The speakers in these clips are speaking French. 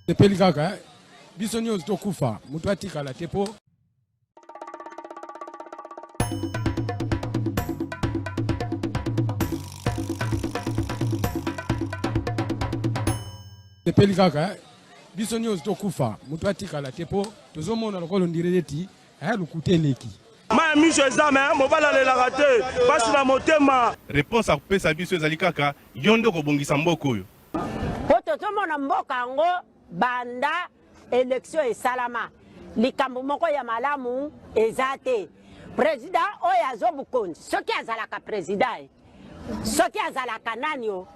Sepeli kaka, biso nyonso tokufa, mutu atikala te po. Sepeli kaka, biso nyonso tokufa, mutu atikala te po. Tozomona lokolo ndire eti, lukute leki. Ma miso ezame, mobala lelaka te, pasi na motema. Réponse à pesa biso ezali kaka, yondo kobongisa mboka oyo. Po tozomona mboka yango banda élection et salama. Likambo moko ya malamu ezate. Président oyo azobukonzi. Soki azalaka président. Soki azalaka nanio.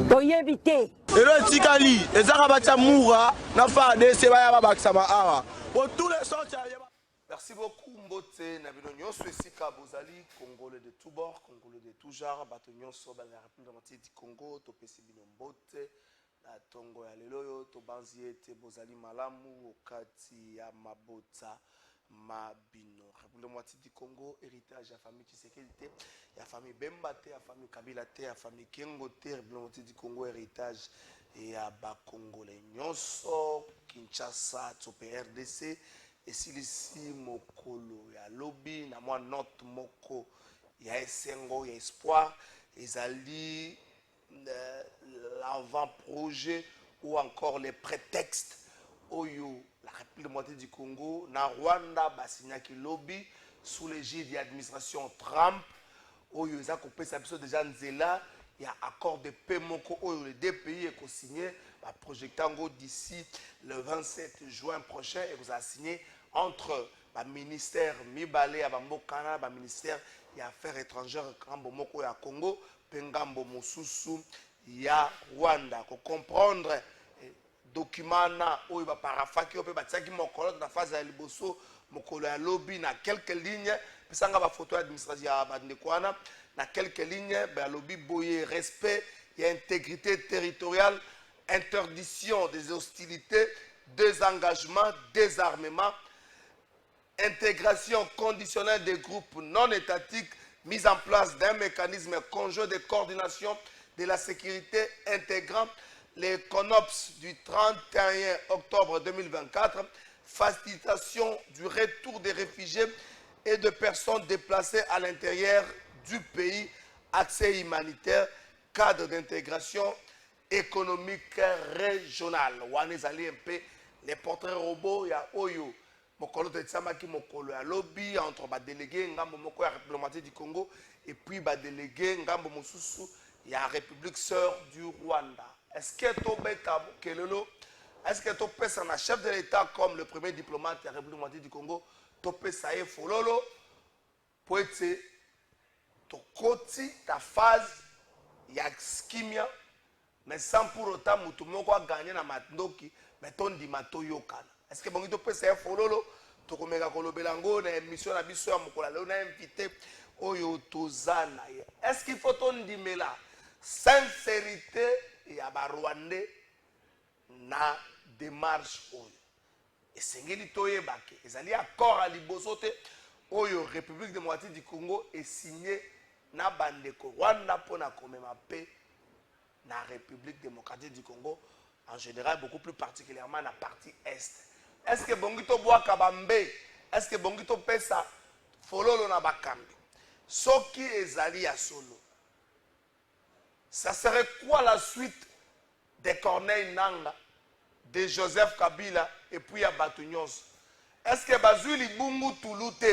Toyebi te. Elo etikali, ezaka batia moura na FARDC baya babakisama awa. Pour tous les sorties. Merci beaucoup Mbote Nabino Nyonso esika bozali Congolais de tous bords, Congolais de tout genre, bato nyonso ba la République du Congo, topesi bino Mbote. Na tongo ya leloyo to banzi ete bozali malamu okati ya mabota mabino République du Congo héritage ya famille Tshisekedi te ya famille Bemba te ya famille Kabila te ya famille Kengo te République du Congo héritage ya ba Congolais nyonso Kinshasa to RDC esilisi mokolo ya lobby na mwa note moko ya esengo ya espoir ezali l'avant-projet ou encore les prétextes Oyo, la République du Congo, na Rwanda, Basignaki lobby, sous l'égide de l'administration Trump, Oyo, ils ont coupé ça déjà Nzela, il y a accord de paix moko Oyo, les deux pays ont signé, projectant d'ici le 27 juin prochain, et vous avez signé entre le ministère Mibale, Bambokana, le ministère des Affaires étrangères, Moko ya Congo, Pengambo Mosusu ya Rwanda. Ko comprendre document na oyo ba parafaki ope batiaki mokolo na phase ya liboso mokolo ya lobby na quelques lignes pesanga ba photo administrative ya bandekwana na quelques lignes ba lobby boye respect et intégrité territoriale, interdiction des hostilités, désengagement, désarmement, intégration conditionnelle des groupes non étatiques, mise en place d'un mécanisme conjoint de coordination de la sécurité intégrant les CONOPS du 31 octobre 2024, facilitation du retour des réfugiés et de personnes déplacées à l'intérieur du pays, accès humanitaire, cadre d'intégration économique régionale. Wanezali un peu les portraits robots, il y a Oyo. Mokolo de Tsamaki Mokolo ya lobby entre ba délégué ngambo moko ya République du Congo et puis ba délégué ngambo mosusu ya République sœur du Rwanda. Est-ce que to beta kelelo? Est-ce que to pesa un chef de l'État comme le premier diplomate de la République du Congo to pesa e fololo pour être to koti ta phase ya skimia mais sans pour autant mutu moko gagner na matondoki mais ton di matoyokana. Est-ce que bon to pesa e fololo to komeka kolobelango na émission na biso ya mokola leo na invité oyo tozana. Est-ce qu'il faut ton dimela sincérité ya ba Rwandais na démarche oyo esengeli toyebake ezali accord à liboso te oyo République démocratique du Congo est signé na bandeko Rwanda pona komema paix na République démocratique du Congo en général, beaucoup plus particulièrement la partie est. Est-ce que bongito boa kabambe? Est-ce que bongito pesa fololo na bakambi? Soki ezali ya solo. Ça serait quoi la suite de Corneille Nanga, de Joseph Kabila et puis à Batunyos? Est-ce que Bazuli Bungu Touloute?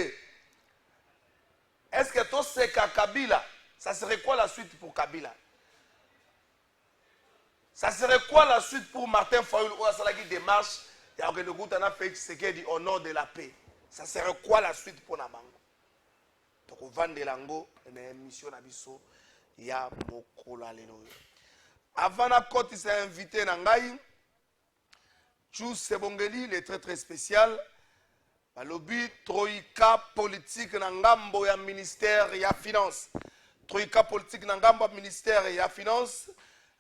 Est-ce que tout c'est Kabila? Ça serait quoi la suite pour Kabila? Ça serait quoi la suite pour Martin Fayulu ou à qui démarche et à Renegoutana Félix Sekedi au nom de la paix? Ça serait quoi la suite pour Nabango? Donc, on vend de l'ango, une émission Nabiso, il y a Mokola Lelo. Avant la côte, il s'est invité Nangaï, Chus Sebongeli, il est très très spécial. Le lobby Troïka politique Nangambo ya ministère ya finance. Troïka politique Nangambo ministère ya finance.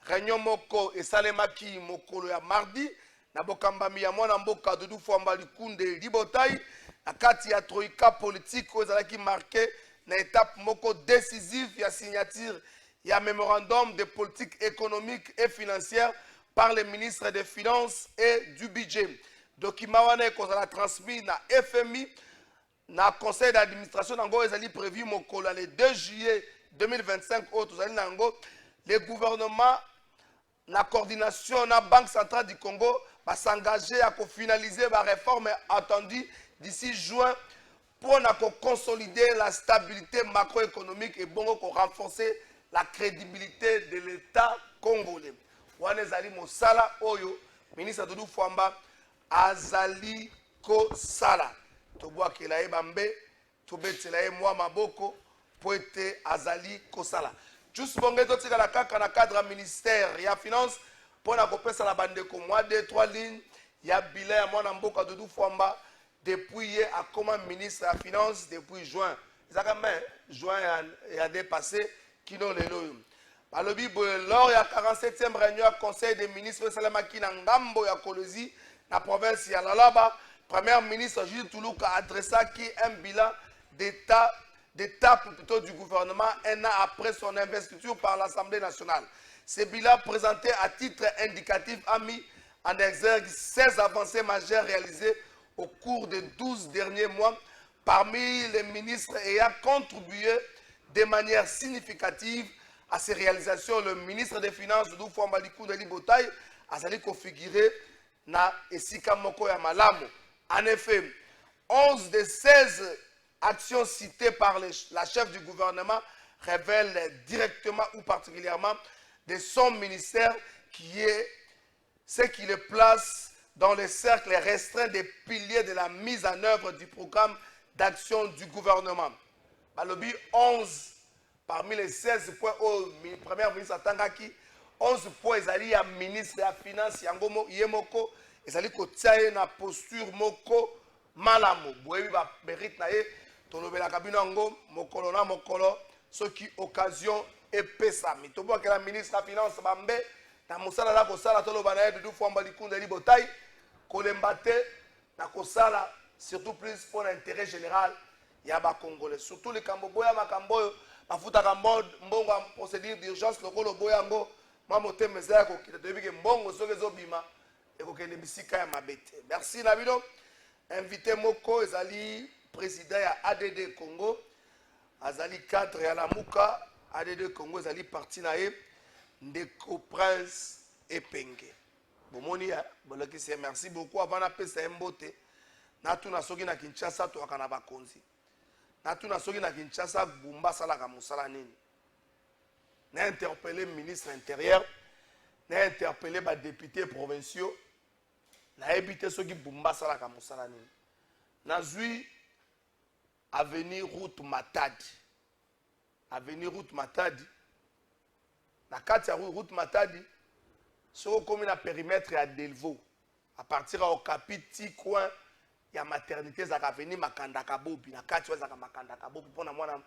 Réunion moko et salemaki mokolo ya mardi na bokambami ya mwana mboka Dudu Fwamba Likunde Libotai na kati ya troika politique ozalaki marqué na étape moko décisive ya signature ya mémorandum de politique économique et financière par le ministre des Finances et du Budget. Document wana ekozala transmis na FMI na conseil d'administration nango ezali prévu mokolo le 2 juillet 2025 au tozali nango le gouvernement la coordination na Banque centrale du Congo va s'engager à finaliser la réforme attendue d'ici juin pour consolider la stabilité macroéconomique et bon renforcer la crédibilité de l'État congolais. Wana ezali mosala oyo ministre Doudou Fwamba azali kosala. Tobwakela ye bambe, tobetela ye mwa maboko po ete azali kosala. Juste bonge totika la kaka na cadre ministère ya finance pour na kopesa la bande ko mois de 3 lignes ya bilan ya mwana mboka Doudou Fwamba depuis a comme ministre ya finance depuis juin. Ezaka mais juin ya dépassé kino lelo. Balobi lors ya 47e réunion ya conseil des ministres Salamaki na ngambo ya Kolozi na province ya Lalaba, premier ministre Jules Toulouka adressa qui un bilan d'étape plutôt du gouvernement un an après son investiture par l'Assemblée nationale. Ce bilan présenté à titre indicatif a mis en exergue 16 avancées majeures réalisées au cours des 12 derniers mois parmi les ministres ayant contribué de manière significative à ces réalisations. Le ministre des Finances, Doudou Fwamba Likundeli Botaï, a sali configuré na esika moko ya malamu. En effet, 11 des 16 actions citées par la chef du gouvernement révèlent directement ou particulièrement de son ministère qui est ce qui le place dans le cercle restreint des piliers de la mise en œuvre du programme d'action du gouvernement. Balobi 11 parmi les 16 points au premier ministre Tangaki, 11 points ezali ya ministre ya finance yango yemoko ezali kotia na posture moko malamu. Boyebi ba mérite na ye tolobela kabino ngo mokolo na mokolo soki occasion epesami. Toboka la ministre ya finance bambe na mosala la kosala toloba na ye Doudou Fwamba Likundeli Botaï kolembate na kosala surtout plus pour l'intérêt général ya ba congolais. Surtout les kamboboya makamboyo bafuta mbongo procédure d'urgence lokolo boyango mamote mezaya ko kita tebike mbongo soke zobima ekokende bisika ya mabete. Merci Nabino. Invité moko ezali président ya ADD Congo, azali cadre ya Lamuka, ADD Congo ezali parti na ye Ndeko Prince Epenge. Bomoni ya bolaki se merci beaucoup avant na pesa mbote. Na tuna soki na Kinshasa to akana bakonzi. Na tuna soki na Kinshasa Bumba salaka musala nini. Na interpellé ministre intérieur, na interpellé ba députés provinciaux. Na ebité soki Bumba salaka musala nini. Na zui avenue route Matadi. Avenue route Matadi. Na kati ya route Matadi, soko komi na périmètre ya Delvaux. À partir au capiti coin ya maternité za avenue Makanda Kabobi. Na kati za Makanda Kabobi pona mwana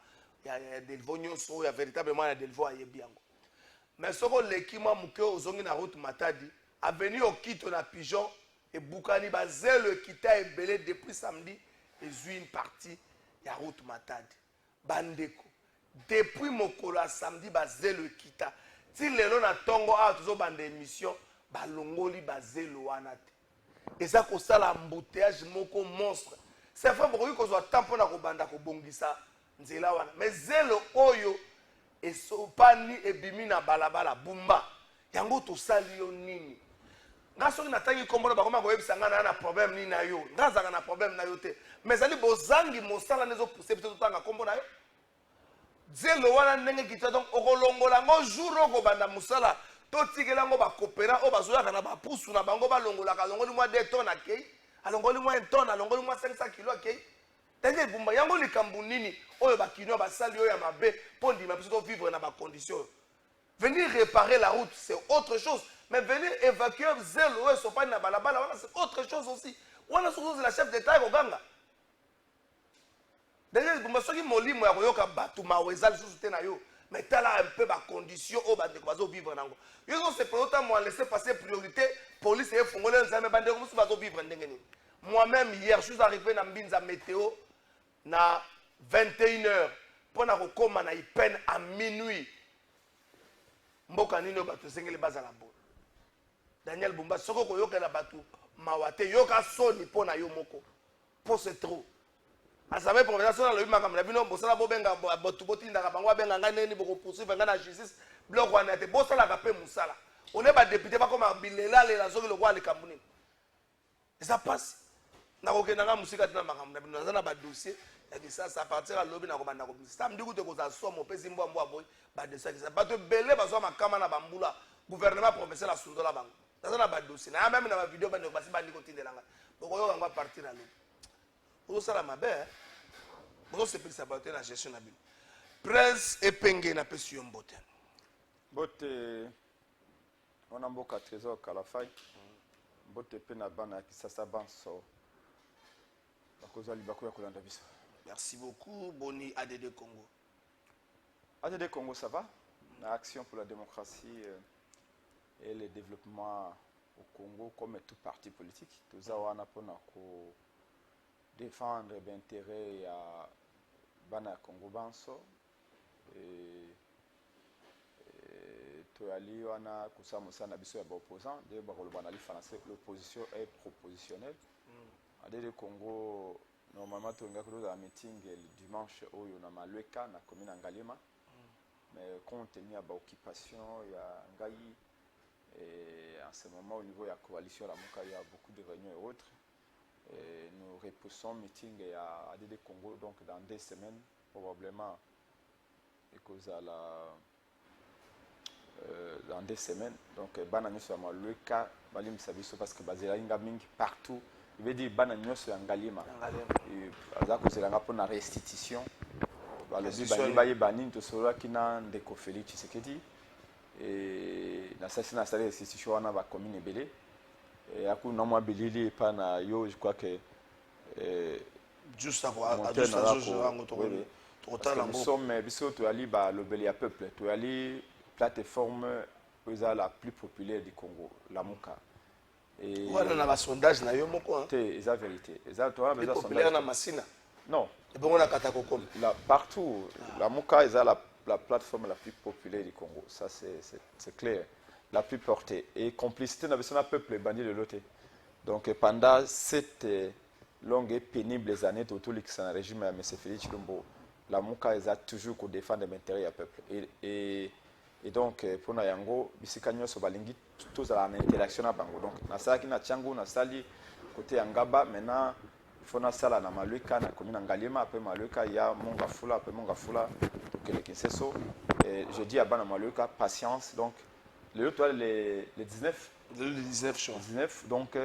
ya Delvaux nyonso ya véritablement ya Delvaux ayebi yango. Mais soko lekima muke ozongi na route Matadi, avenue Okito na Pigeon et Boukani bazelo kita ebelé depuis samedi et zui une partie ya route Matadi. Bandeko. Depuis mokolo a samedi bazelo kita. Si lelo na tongo a tuzo bande émission balongoli bazelo wana te. Et ça ko sala embouteillage moko monstre. C'est vrai beaucoup ko zo tampo na ko banda ko bongisa nzela wana. Mais zelo oyo esopani ebimi na balabala bumba. Yango to sali yo nini? Nga soki natangi kombono bakoma ko yebisa ngana na problème ni na yo. Ngaza na problème na yo te. Mais ali bozangi mosala nezo pousser peut-être tanga kombo na yo. Zelo wana ndenge kita donc okolongola ngo jour oko banda musala to tikela ngo ba coopéra o bazoya kana ba pusu na bango ba longola ka longoli mwa 2 tonnes akei alongoli mwa 1 tonne alongoli mwa 500 kg akei tenge bumba yango likambu nini oyo ba kino ba sali oyo ya mabe po ndima biso to vivre na ba conditions. Venir réparer la route c'est autre chose, mais venir évacuer zelo oyo so pas na balabala wana c'est autre chose aussi. Wana surtout la chef d'état ko ganga. D'ailleurs, vous me soyez molimo ya koyoka batu mawezali sous te na yo, mais tala un peu ba condition o ba bazo vivre nango. Yo so c'est pour autant moi laisser passer priorité police et fongolé nzambe bande ko musu bazo vivre ndenge ni. Moi même hier je suis arrivé na Mbinza météo na 21h pour na kokoma na ipene à minuit mboka nini bato sengeli bazala bo Daniel Bumba soko koyoka na bato mawate yoka soni po na yo moko po c'est trop asame professeur sona lobi makam na bino bosala bobenga botu botindaka bango abenga ngai neni boko poursuivre ngai na justice bloc wana te bosala ka pe musala on est ba député ba comme bilela lela zoki lokwa likambuni ça passe na kokenda nga musika tina makam na bino na ba dossier et ça à partir à lobi na ko banda ko samedi ku te ko za somo pesi mbwa boy ba de ça ba to belé ba so makama na bambula gouvernement provincial a sundola bango na ba dossier na même na ba vidéo ba ne ko basi ba ndiko tindelanga boko yo ngwa partir na lobi pour ça la mabe bon c'est plus saboter la gestion na bino Prince Epenge na pesi yo mbote bote on a mboka trésor kalafai bote pe na bana kisasa banso bakoza libako ya kolanda biso. Merci beaucoup Boni ADD Congo. ADD Congo ça va? La action pour la démocratie et le développement au Congo comme tout parti politique tous wana pona ko défendre l'intérêt à bana Congo banso et toali wana kusamusa na biso ya opposant de bakoloba na français l'opposition est propositionnelle. ADD Congo normalement tu ngaka dans meeting le dimanche oyo na Malweka na commune Ngalema mais compte tenu à occupation ya ngai et en ce moment au niveau de la coalition la Muka il y a beaucoup de réunions et autres et nous repoussons meeting à ADD Congo donc dans 2 semaines probablement et cause à la dans 2 semaines donc bana nyoso ya Malweka balim sabiso parce que bazela inga mingi partout. Je veux dire bana nyonso ya Ngalima aza kozelanga pour la restitution balobi bani bani to solo kina ndeko Félix Tshisekedi et na sasi na sala restitution wana ba commune belé et akuna mwa bilili pa na yo je crois que juste à juste à jour nous sommes biso to ali ba lobeli ya peuple to ali plateforme la plus populaire du Congo la Muka. Et voilà na ba sondage na yo moko hein c'est la vérité exactement besoin sondage na masina non et bon on a katako comme là partout la Muka est la plateforme la plus populaire du Congo ça c'est clair la plus portée et complicité na besoin peuple bandit de l'autre donc pendant cette longue et pénibles années autour du régime M. Félix Tshilombo la Muka est toujours pour défendre l'intérêt du peuple et donc pour na yango bisika nyonso balingi tous à l'interaction na bango donc na sala na Tchango na sali côté Ngaba maintenant il faut na sala na Malweka na commune Ngalema après Malweka il y a Mongafula après Mongafula donc le Kinseso et je dis à bana Malweka patience donc le 19 le 19 chaud 19 donc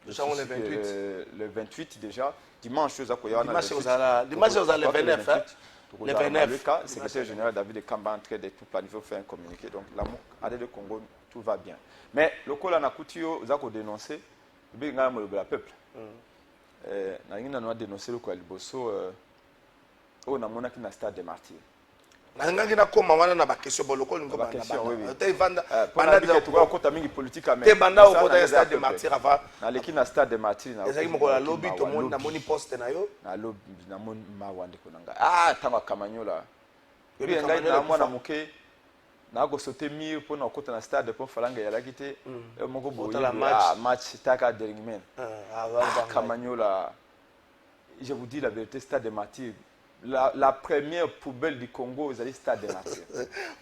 déjà on est 28 le 28 déjà dimanche aux akoya dimanche aux le 29 hein le 29 le secrétaire général David Kamba en train de tout planifier faire un communiqué donc l'amour ADD Congo tout va bien mais le col na kutio za ko dénoncer bi nga mo le peuple na ngina no dénoncer le ko liboso o na mona ki na stade des martyrs na ngaki na koma wana na ba question boloko ngo ba na te vanda pendant que tu vas kota mingi politique mais te banda o kota stade des martyrs avant na leki na stade des martyrs na ezaki moko la lobby to moni na moni poste na yo na lobby na moni mawande ko nanga tanga kamanyola bi ngai na mwana muke na go sauter mur pour na kota na stade pour falanga ya lakite moko boye match taka deringmen kamanyola je vous dis la vérité stade des martyrs la première poubelle du Congo, c'est le stade des martyrs.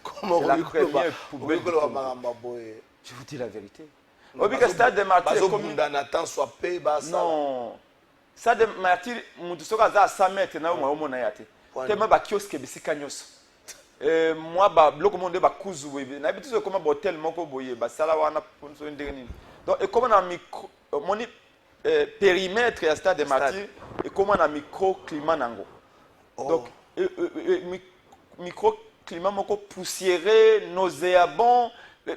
Comment la première poubelle du Congo. Je vous dis la vérité. Le stade des martyrs est comme... Non. Stade des martyrs, je suis à 100 mètres. Tellement de kiosques et moi, bloc monde ba kuzu n'habitude comme un hôtel moko boye ba sala wana ponso ndengeni. Donc et comme un micro moni périmètre à stade des martyrs et comme un microclimat nango. Donc, microclimat moko poussiéreux, nauséabond.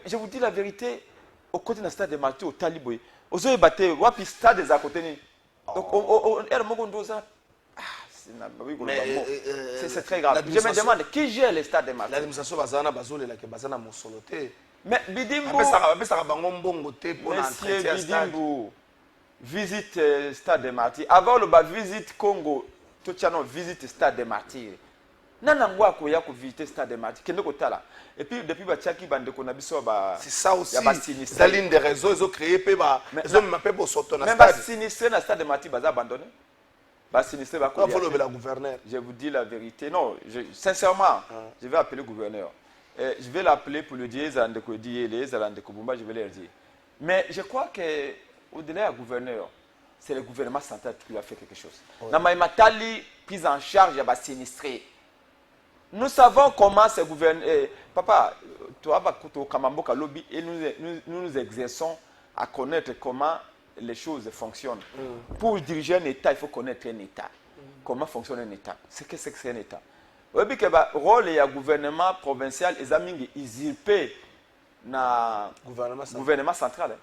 Je vous dis la vérité, au côté d'un stade de martyrs, au Taliboy, aux autres battés, wapi stade des à côté. Donc, c'est très grave. Je me demande qui gère les stades des martyrs. L'administration bazana bazole la ke bazana mosoloté. Mais Bidimbo, Monsieur Bidimbo, visite stade des martyrs. Avant le visite Congo. Tout ça, visite stade des martyrs. nanango akoya ko visiter stade de match kende kotala et puis depuis batiaki bande ko na biso ba c'est ça aussi sinistre c'est l'une des raisons ils ont créé pe ba ils ont m'appelé pour sortir na stade stade même ba sinistre na stade de match baza abandonné ba sinistre ba ko faut le gouverneur je vous dis la vérité non sincèrement je vais appeler le gouverneur je vais l'appeler pour lui dire zande ko di les zande ko bumba je vais leur dire mais je crois que au-delà du gouverneur c'est le gouvernement central qui a fait quelque chose na matali prise en charge ya ba sinistré. Nous savons comment ce gouvernement... papa, toi, Kamamboka Lobby, et nous exerçons à connaître comment les choses fonctionnent. Pour diriger un État, il faut connaître un État. Comment fonctionne un État. C'est que c'est un État. Le rôle du gouvernement provincial, ils ont usurpé le gouvernement central.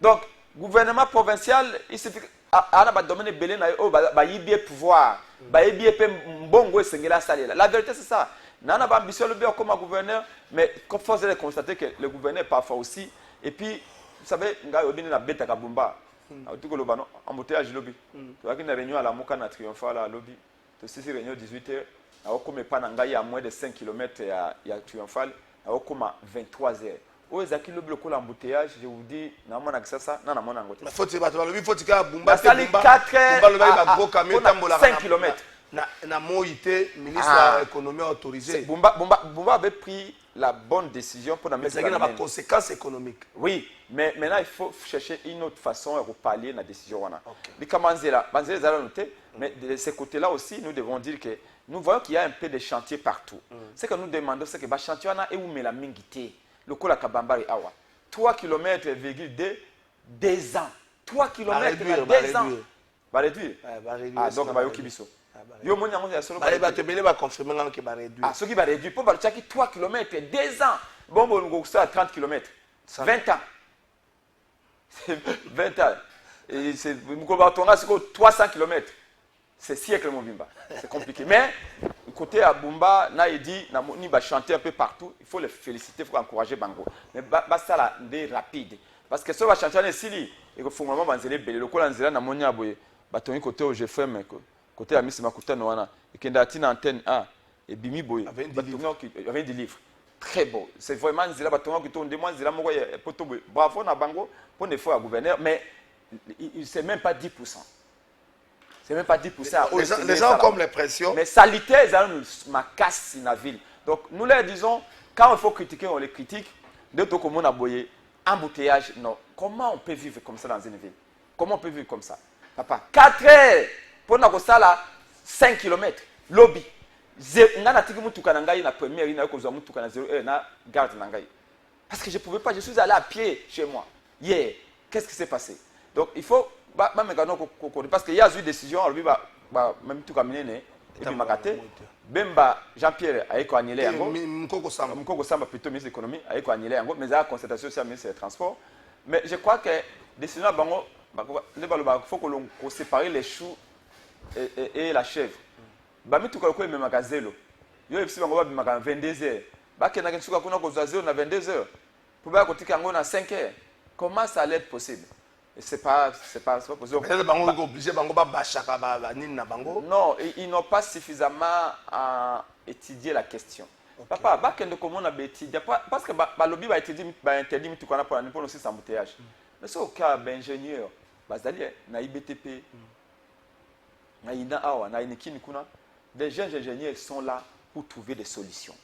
Donc, gouvernement provincial, il suffit... La vérité c'est ça. Nana ba ambition le bien comme gouverneur, mais comme force de constater que le gouverneur parfois aussi et puis vous savez nga obini na beta kabumba. Autuko lo bano embouteillage lobby. Tu vois qu'il y a une réunion à la Moka na triomphal à lobby. Tu sais réunion 18h, a comme pas na ngai à moins de 5 km ya triomphal, a comme 23h. Oh, Zaki le bloc l'embouteillage, je vous dis, non, mon accès ça, non, mon angoté. Faut que tu aies Bumba, 5 km. Na Moïté, ministre de l'économie autorisé. Bumba avait pris la bonne décision pour la mettre. Mais ça a des conséquences économiques. Oui, mais maintenant il faut chercher une autre façon de pallier la décision. Mais comment Banzela a noté, mais de ce côté-là aussi, nous devons dire que nous voyons qu'il y a un peu de chantier partout. Ce que nous demandons, c'est que le chantier est où la mingité. Le Kola Kabambari Awa. 3 km, 2 ans. 3 km, 2 ans. Va réduire. Ah, donc, va réduire. Yo moni yango ya solo ba te bele ba confirmer ngam ke ba réduire. Ah, ce qui va réduire pour ba tchaki 3 km 2 ans. Bon ngo ça 30 km. 20 ans. 20 ans. Et c'est ngo ba tonga c'est 300 km. C'est siècle Mobimba. C'est compliqué mais côté à Bumba na dit na ni ba chanter un peu partout, il faut les féliciter, il faut encourager bango. Mais ba ça là des rapide parce que ça va chanter na sili et que fondamentalement banzele bele lokola nzela na monia boye ba tongi côté au GFM côté à Miss Makuta Noana et qui est une antenne A et Bimi Boy avec des livres très beau c'est vraiment Zila Batonga qui tourne des mois Zila Mogo bravo na bango pour des fois à gouverneur mais c'est même pas 10%. C'est même pas 10%. Les gens ont comme l'impression mais salité ça nous casse dans la ville. Donc nous leur disons quand il faut critiquer on les critique de tout comme on a boyé embouteillage non comment on peut vivre comme ça dans une ville? Comment on peut vivre comme ça? Papa 4 heures pour na kosala 5 km lobby ngana tiki mutuka na ngai na première ina ko zo mutuka na 0 na garde na ngai parce que je pouvais pas je suis allé à pied chez moi hier qu'est-ce qui s'est passé donc il faut même parce que il y a eu décision même tout kamine et puis makate bemba Jean-Pierre aiko annulé yango mkoko samba plutôt ministre de l'économie aiko annulé yango mais la concertation sur ministre des transports mais je crois que décision bango il faut qu'on sépare les choux et la chèvre. Bami tout quoi même magazelo. Yo epsi bango ba bimaka 22h. Ba kena ke tsuka kuna ko zazelo na 22h. Pour ba ko tika ngo na 5h. Comment ça allait être possible? Et c'est pas possible. Mais bango est obligé bango ba bachaka ba nini na bango. Non, ils n'ont pas suffisamment étudié la question. Okay. Papa, ba kende comment on a étudié parce que ba lobby ba étudier ba interdit mi tout kana pour aussi embouteillage. Mais c'est au cas d'ingénieur, bazali na IBTP. Des jeunes ingénieurs sont là pour trouver des solutions.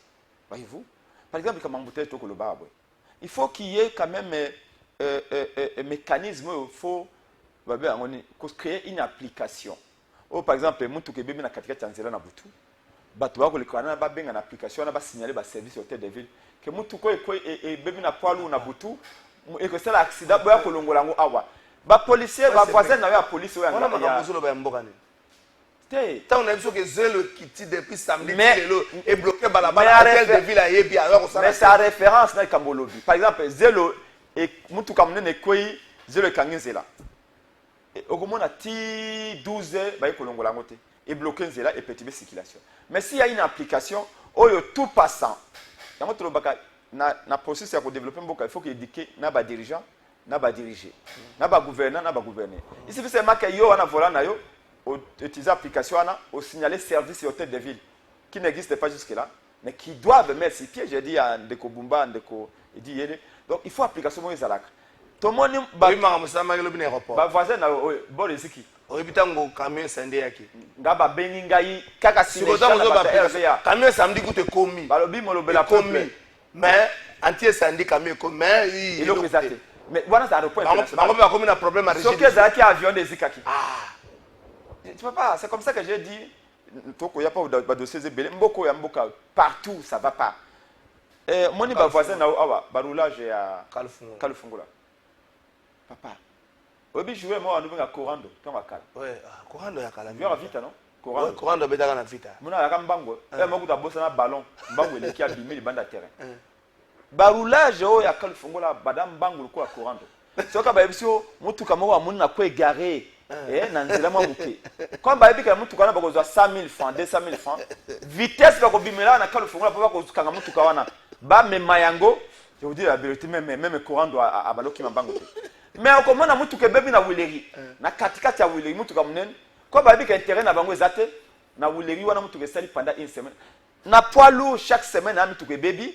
Voyez-vous? Par exemple, comme embouteillage, il faut qu'il y ait quand même un mécanisme, il faut créer une application. Par exemple, si vous avez une application, une application, on va signaler un service au hôtel de ville. Que vous avez une application, et que c'est l'accident, les policiers, les voisins, la police, tant on a dit que Zelo qui depuis samedi est bloqué par la balle de ville à Yebi alors mais sa référence dans Kambolobi par exemple Zelo et mutu kamune ne koi Zelo kangenzela et ogomona ti 12 ba kolongola ngote et bloquer Zela et perturber circulation mais s'il y a une application oyo tout passant yango to baka na processus ya ko développer mboka il faut que éduquer na ba dirigeant na ba diriger na ba gouverneur na ba gouverner il suffit seulement que yo ana volant na yo utiliser l'application au signaler service et hôtel de ville. qui n'existent pas jusque-là, mais qui doivent mettre sur pied. J'ai dit à Ndeko Bumba, Ndeko, il dit Yéné. Donc il faut application de Zalak. Tout le monde, voisin, bon, les qui. Obitango camion sende yaki. Ngaba beningai kaka camion samedi goûte commis. Balobi molobela commis. Mais anti sandi camion commis. Mais il est exact. Mais voilà ça reprend. Bango ba comme un problème à régime. Ce que Zaki avion des Zikaki. Ah. Tu peux pas, c'est comme ça que j'ai dit toko ya pas de dossier zebele mboko ya mboka partout ça va pas. Moni ba voisin na awa barulage ya Kalufungula. Papa. Obi jouer moi on a Corando tant à Kala. Ouais, Corando ya Kala. Viens vite non? Corando betaka na vita. Mona ya mbango. Moko ta bossa na ballon, mbango ele ki abimi li banda terrain. Barulage o ya Kalufungula badam mbango ko Corando. Soka ba ebisio mutuka mo wa munna ko égaré. Na nzela mwa muke. Comme ba ebika mutuka na bakozwa 100 000 francs, 200 000 francs. Vitesse ba ko bimela na Kalufungula pa ko kanga mutuka wana. Ba mema yango, je vous dis la vérité même Corando a baloki mbango te. Mais on commence à mutu ke bebi na wileri na katikati ya wileri mutu ka munene ko ba bi ka intérêt na bango ezate na wileri wana mutu ke sali pendant une semaine na poids lourd chaque semaine na mutu ke bebi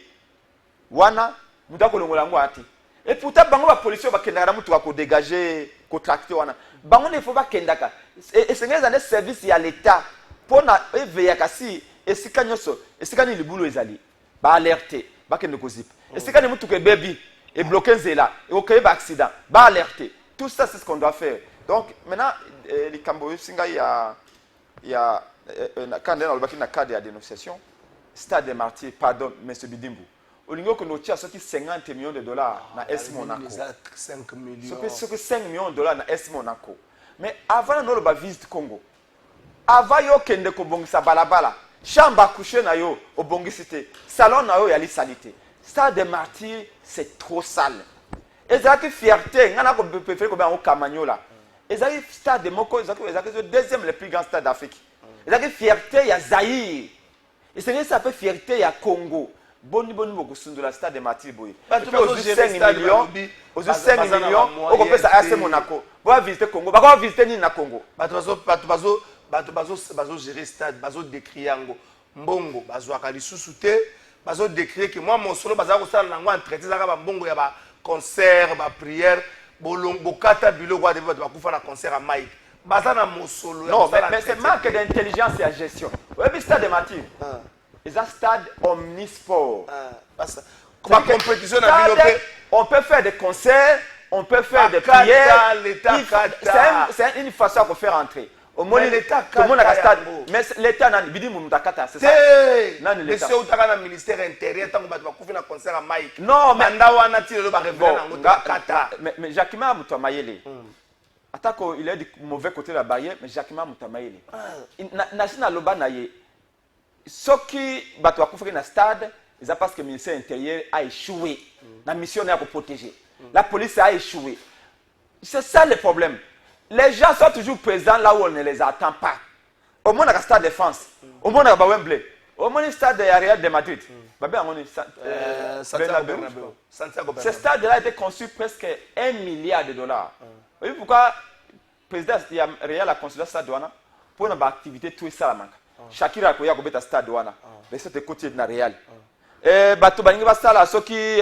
wana mutu ko longola ngo ati et pourtant bango ba police ba kenda na mutu ko dégager ko tracter wana bango ne faut pas kendaka et c'est des services ya l'état pour na veiller kasi esika nyoso esika ni libulo ezali ba alerter ba kende ko zip esika ni mutu ke bebi et bloquer Zéla, et au cas d'accident, bah alerter. Tout ça, c'est ce qu'on doit faire. Donc, maintenant, les Cambodgiens, il y a quand on a un cas de dénonciation, Stade des Martyrs, pardon, M. Bidimbu. Au niveau que nous avons 50 millions de dollars dans S Monaco. 5 millions. Ce que 5 millions de dollars dans S Monaco. Mais avant, nous avons visité Congo. Avant, nous avons bongisa balabala. Chambre à coucher, nous avons bongisité. Salon, nous avons yali salité. Stade des Martyrs, c'est trop sale. Et ça qui fierté, on a préféré qu'on ait un Camagnola. Et ça qui stade de Moko, c'est le deuxième le plus grand stade d'Afrique. Et ça qui fierté, il y a Zaïre. Et c'est ça fait fierté, il y a Congo. Boni beaucoup de la stade des Martyrs. Aux 5 millions, on peut ça à Monaco. On va visiter Congo, on va visiter ni na Congo. Bazo gérer stade, bazo décrire mbongo, bazo akali sous-souté. Bazo décrire que moi mon solo bazo ko na ngwa traiter za ba mbongo ya ba concert ba prière bolongo kata bilo kwa devant ba kufa na concert à Mike baza na mon solo. Non mais c'est manque d'intelligence et de gestion. Ouais mais stade de Martyrs. C'est un stade omnisport. Comme compétition na bilo on peut faire des concerts, on peut faire des prières. C'est une façon de faire entrer. Au moins l'État, tout le monde a un stade. Mais l'État n'a pas dit que c'est ça. Mais si on a un ministère intérieur, tant qu'on va faire un concert à Mike. Non, mais mais Jacquemin Moutamayele. Attends, il est du mauvais côté de la barrière, mais Jacquemin Moutamayele. National Loba Naye. Ce qui va faire un stade, c'est parce que le ministère intérieur a échoué. La mission est pour protéger. La police a échoué. C'est ça le problème. Les gens sont toujours présents là où on ne les attend pas. Au moins, dans le stade de France, au moins, dans le Wembley, au moins, le stade de Real de Madrid. Ce stade-là a été conçu presque 1 milliard de dollars. Vous voyez pourquoi le président Real a construit ce stade pour une activité tout ça. Shakira a créé un stade mais c'était côté de Real. Bato Baninga Sala, ceux qui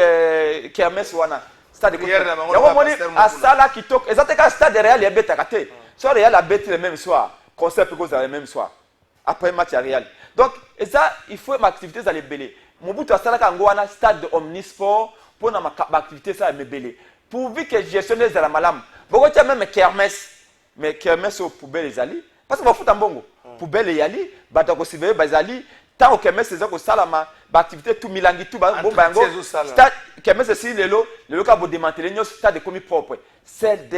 Kermès Wana. Stade de Asala qui toque. Exactement, stade de Real est bête à côté. Soit Real a bête le même soir, concert peut causer le même soir. Après match à Real. Donc, et ça, il faut une activité dans les belés. Mobutu Asala Kangouana, stade de omnisport, pour une activité ça me belé. Pourvu que gestionnaire de la malam. Beaucoup de même Kermès, mais Kermès au poubelle les ali. Parce que vous foutez en bongo. Poubelle les ali, batako sivé bazali. Tant que Kermès c'est ça que salama, activité tout milangi tout bon bango. Stade Kermès c'est le cas pour démanteler nos stade de commis propre. C'est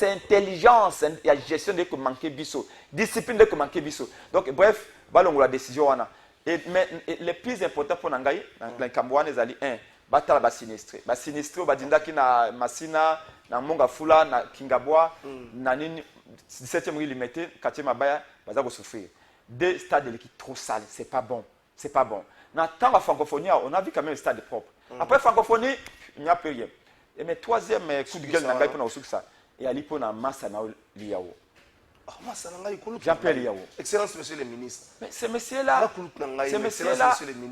intelligence, il y a gestion de que manquer biso, discipline de que manquer biso. Donc bref, balongo la décision wana. Mais le plus important pour Nangaï, dans Cambouane les ali 1, batala ba sinistré. Ba sinistré ba dinda ki na Masina, na Monga Fula, na Kingabwa, na nini 17e rue Limité, quartier Mabaya, baza ko souffrir. Deux stades qui sont trop sales, c'est pas bon. C'est pas bon. Dans la francophonie, on a vu quand même un stade propre. Après francophonie, il n'y a plus rien. Et mais troisième coup de gueule, pour ça. Et à l'hypo, on a masse à liao. Jean-Pierre Liao. Excellence, monsieur le ministre. Mais ce monsieur-là,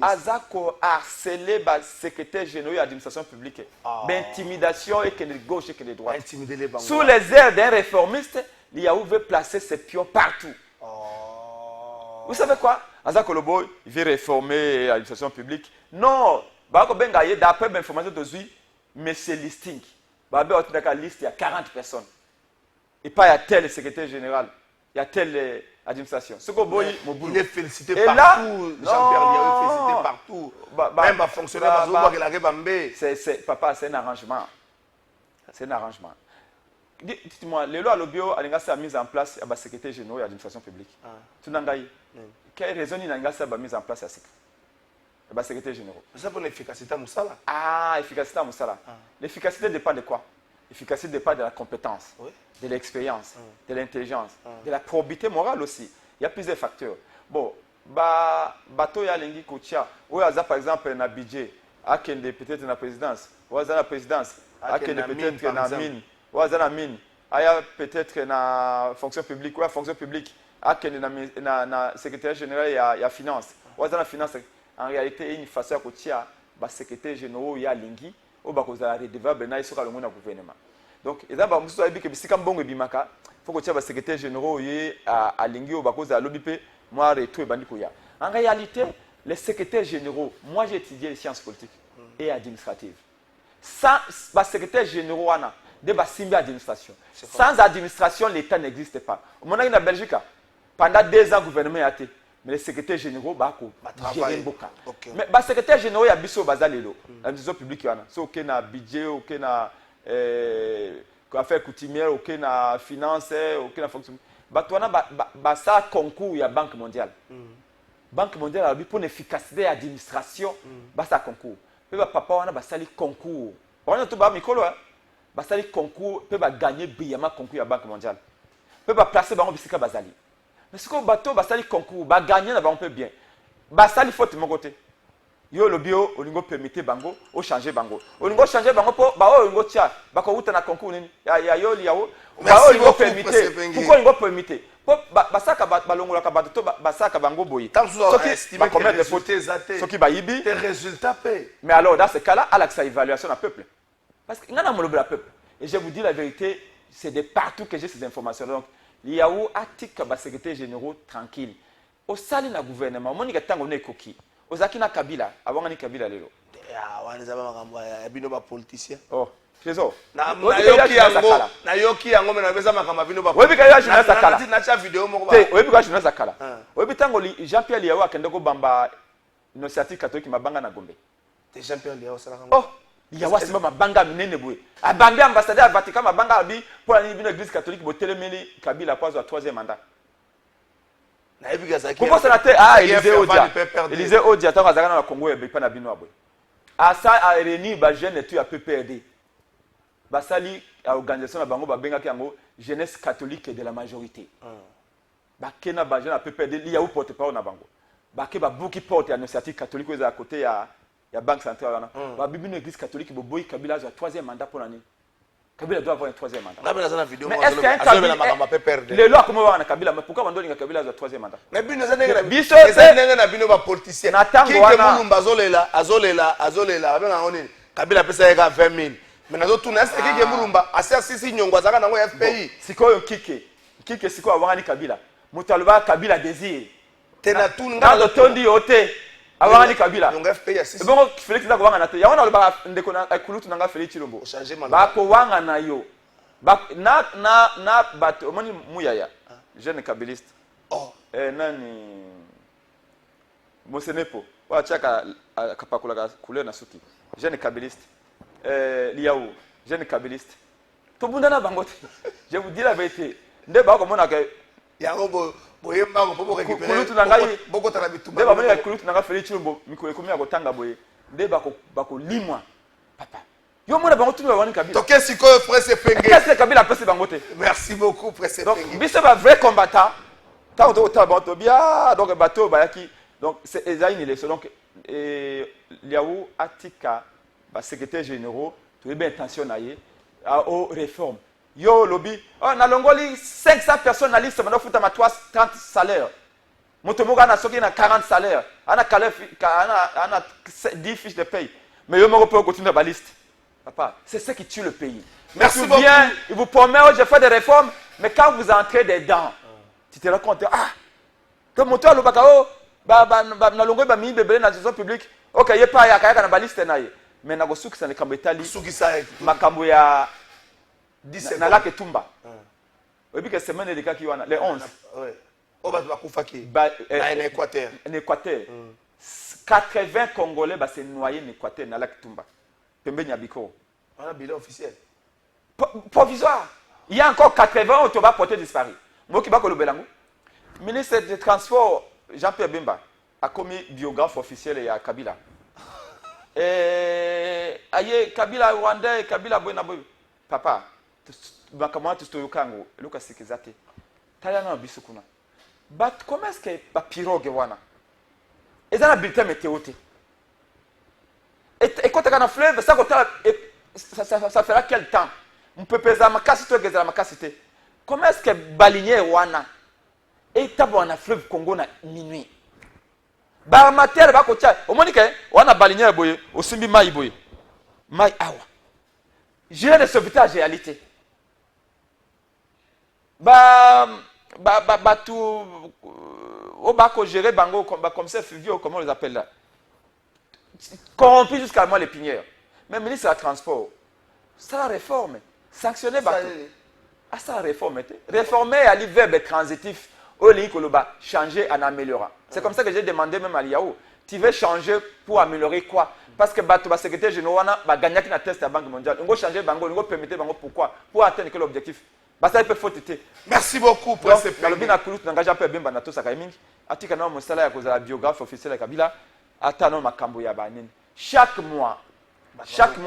Azako a harcelé le secrétaire général de l'administration publique. D'intimidation et que de gauche et que de droite. Sous les airs d'un réformiste, Liao veut placer ses pions partout. Vous savez quoi? Azako Lobo, il veut réformer l'administration publique. Non, d'après l'information d'aujourd'hui, monsieur Listing, liste, il y a 40 personnes. Et pas il y a tel secrétaire général, il y a telle administration. Il est félicité partout. Jean-Pierre Liao est félicité partout. Même un fonctionnaire, papa, c'est un arrangement. C'est un arrangement. Dites-moi, les lois Lobio a mis en place le secrétaire général de l'administration publique. Tu n'as pas quelle raison il a mis en place le secrétaire général? C'est pour l'efficacité à Moussala. Ah, efficacité à Moussala. L'efficacité dépend de quoi? L'efficacité dépend de la compétence, de l'expérience, de l'intelligence, de la probité morale aussi. Il y a plusieurs facteurs. Bon, bateau ya lengi kocha, ou aza par exemple na budget, akende peut-être na présidence, ou aza na présidence, akende peut-être na mine, ou aza na mine, aya peut-être na fonction publique, ou fonction publique, akende na secrétaire général ya finance, ou aza na finance. En réalité, il y a une façon de kocha, ba secrétaire général ya lengi. Au bas de redevable na isoka longo na gouvernement. Donc ezaba musu ayebi ke bisika mbongo bimaka faut que tu aies secrétaire général yé à lingi au bas de lobby pe moi retour bandi koya. En réalité, les secrétaires généraux, moi j'ai étudié les sciences politiques et administratives. Sans ba secrétaire général wana de ba simbi administration. Sans administration, l'État n'existe pas. Mon en Belgique pendant 2 ans gouvernement a été. Mais les secrétaires généraux, gérer beaucoup. Mais les secrétaires généraux, il y a biso bazalelo. L'administration publique, c'est ok na budget, ok na affaires coutumières, ok na finance, ok na fonction. Batouana, ça concours, il y a Banque mondiale. Banque mondiale, pour l'efficacité de l'administration, ça concours. Puis papa, on a sali concours. On a tout bas micro, sali concours, peut gagner brillamment concours à Banque mondiale. Peut placer bango bisika bazali. Mais ce que le bateau va salir concours, va gagner, on peut bien. Va salir faute de mon côté. Yo le bio, on va permettre bango, on changer bango. On va changer bango pour, on va tia, bah quand on a concours, ya yo liao, on va permettre. Pourquoi on va permettre? Ça ka balongo la ka bateau, ça ka bango boy. Estimé combien de fautes ce qui va yibi. Tes résultats paient. Mais alors dans ce cas-là, à l'accès évaluation à peuple. Parce qu'il y a un mot de peuple. Et je vous dis la vérité, c'est de partout que j'ai ces informations. Donc il y a eu article de secrétaire général tranquille. Au sali na gouvernement, mon tango ne koki. Au zakina Kabila, avant ni Kabila lelo. Ah, on est à bino ba politicien. Oh, trésor. Na yoki yango mena beza makamba bino ba. Webi kaya juna sakala. Na cha vidéo moko ba. Webi kaya juna sakala. Webi tango Jean-Pierre Liao akende ko bamba initiative catholique mabanga na Gombe. Jean-Pierre Liao sala. Oh. Il y a aussi mabanga minene boy. Abambi ambassadeur Vatican mabanga abi pour l'église catholique bo telemeli Kabila pour son 3e mandat. Na ebi gazaki. Pourquoi ça n'a Élisée Odia tant azaka na Congo et pas na bino aboy. Asa a réuni ba jeune tu a PPRD. Ba sali a organisation na bango ba benga yango jeunesse catholique de la majorité. Ba kena ba jeune a PPRD li ya porte-parole na bango. Ba ke ba buki porte initiative catholique aux à côté ya il y a Banque centrale. La Bible une église catholique, Boboy Kabila a un 3e mandat pour l'année. Kabila doit avoir un 3e mandat. Mais est-ce qu'un Kabila, les lois comment on a Kabila, mais pourquoi on donne Kabila a un 3e mandat? Mais Bino Biso, c'est un Bino politicien. Qui est Moulumba Azolela, Kabila peut faire 20 000. Mais nous avons est-ce qui est Moulumba, Assassi Nyongwazaka dans le FPI. C'est quoi Kike, c'est quoi Wangani Kabila? Moutalva Kabila désir. Dans le ton du hôtel. Avant ni Kabila. Et bon, Félix n'a pas wanga na te. Ya wana ba ndeko na kulutu nanga Félix Chilombo. Ba ko wanga na yo. Ba na bato omoni muyaya. Jeune kabiliste. Oh. Nani Mosenepo. Wa chaka kapakula ka couleur na suki. Jeune kabiliste. Liao, jeune kabiliste. To bunda na bangote. Je vous dis la vérité. Nde ba ko mona ke yango boye mbango po récupérer kulutu na ngai boko tala bitumba nde ba mona kulutu na ngai Félix Chilombo mikolo komi ya kotanga boye nde bako limwa papa yo mona bango tuni ba wani Kabila to qu'est-ce que frère Sepenge qu'est-ce que Kabila pese bangote. Merci beaucoup frère Sepenge. Donc biso ba vrai combattant tant to bato bien donc bateau bayaki donc c'est une élection donc Liao atika ba secrétaire généraux to be intention na ye aux réformes Yo, lobby. Oh, na longoli 500 personnes na liste, maintenant fouta ma 30 salaires. Motomoga na soki na 40 salaires. Ana 10 fiches de paye. Mais yo me peut continuer la liste. Papa, c'est ce qui tue le pays. Merci beaucoup. Il vous promet, oh, je fais des réformes, mais quand vous entrez dedans, tu te rends compte, ah, que mon toit, le bacao, na longo ba mi bébé na gestion publique, ok, il y a pas ya kaya na liste na ye. Mais na gosuki ça ne kambetali. Suki ça makambo ya 17 na la Ketumba. Oui, que semaine de cas qui wana, les 11. Ouais. On va Koufaki. En Équateur. En Équateur. 80 Congolais bah c'est noyé en Équateur na la Ketumba. Pembe Nyabiko. On a un bilan officiel. Provisoire. Il y a encore 80 qui va porter disparu. Moi qui va le Belango. Ministre des Transports Jean-Pierre Bemba a commis biographe officiel et à Kabila. Et aye Kabila Rwandais, Kabila Bonaboy. Papa, comment tu te kango Lucas Sikizate. Tala na bisukuna. But comment est-ce que ba pirogue wana? Ils ont un bulletin météo. Et quand tu as un fleuve, ça fera quel temps? On peut peser ma cassité, ma cassité. Comment est-ce que baligné wana? Et tu as un fleuve Congo na minuit. Baramater ba ko tia. Au moins que wana baligné boye, au simbi mai boye. Mai awa. Gérer de sauvetage réalité. Tout au bako gérer bango comme ça Fulvio, comment on les appelle là, corrompu jusqu'à moi les pinières. Mais ministre de la transport, ça la réforme, sanctionner bateau. Ah ça la réforme, réformer à l'hiver transitif au lit koloba, changer en améliorant. C'est comme ça que j'ai demandé même à Liao, tu veux changer pour améliorer quoi? Parce que bateau ba secrétaire général va gagner qui na test à la Banque mondiale. On va changer bango, on va permettre bango pourquoi? Pour atteindre quel objectif? Ça peut faute. Merci beaucoup pour ce plan. Le bien Koulut n'engage pas bien banato sakaiming. Atika na mosala ya kozala biographe officiel ya Kabila. Atano makambo ya banini. Chaque mois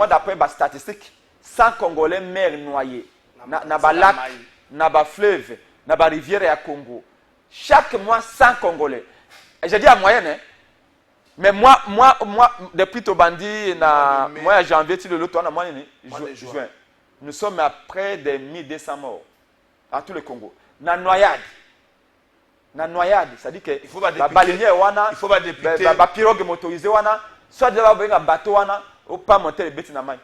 d'après ba statistique, 100 Congolais meurent noyés. Na ba lac, na ba fleuve, na ba rivière ya Congo. Chaque mois 100 Congolais. Et je dis à moyenne hein. Mais moi depuis Tobandi na mois janvier ti le lot on a mois juin. Nous sommes à près de 1200 morts à tout le Congo. Na noyade, ça dit que il faut pas wana, il faut pas députer, pirogue motorisé wana, soit de la bateau wana, ou pas monter les bêtes na main.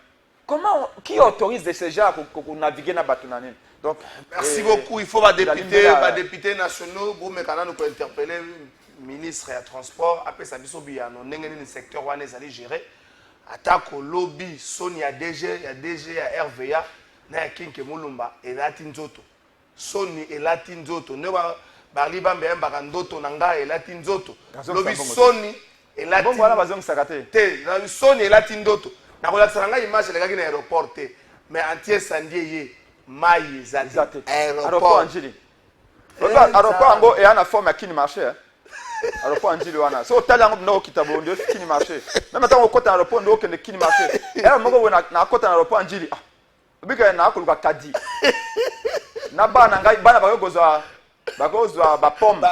Comment qui autorise ces gens pour naviguer na bateau nanin? Donc merci beaucoup. Il faut pas députer nationaux pour me nous pour interpeller ministre et transport après ça biso biano n'engeni secteur wana ezali gérer. Attaque au lobby, Sonia DG, il y a DG, il y a RVA, il y a Kinke Moulumba, et Latin Zoto. Sony et Latin Zoto. Ne va Baliba Mbemba Ndoto Nanga et Latin Zoto. Lobby Sony et Latin Zoto. Sony et Latin Zoto. Na relaxanga image les gars qui aéroport mais entier Sandié Maï Zate. Aéroport Angeli. Aéroport Ango et en forme à qui ne marchait. Aéroport Angeli wana. So tala ngo kitabo ndio kini marché. Même tant ko ta aéroport ndio kene kini marché. Era mongo na ko ta aéroport Angeli. Ah. Bika na akuluka kadi. Na bana ngai bana bakozwa ba pombe.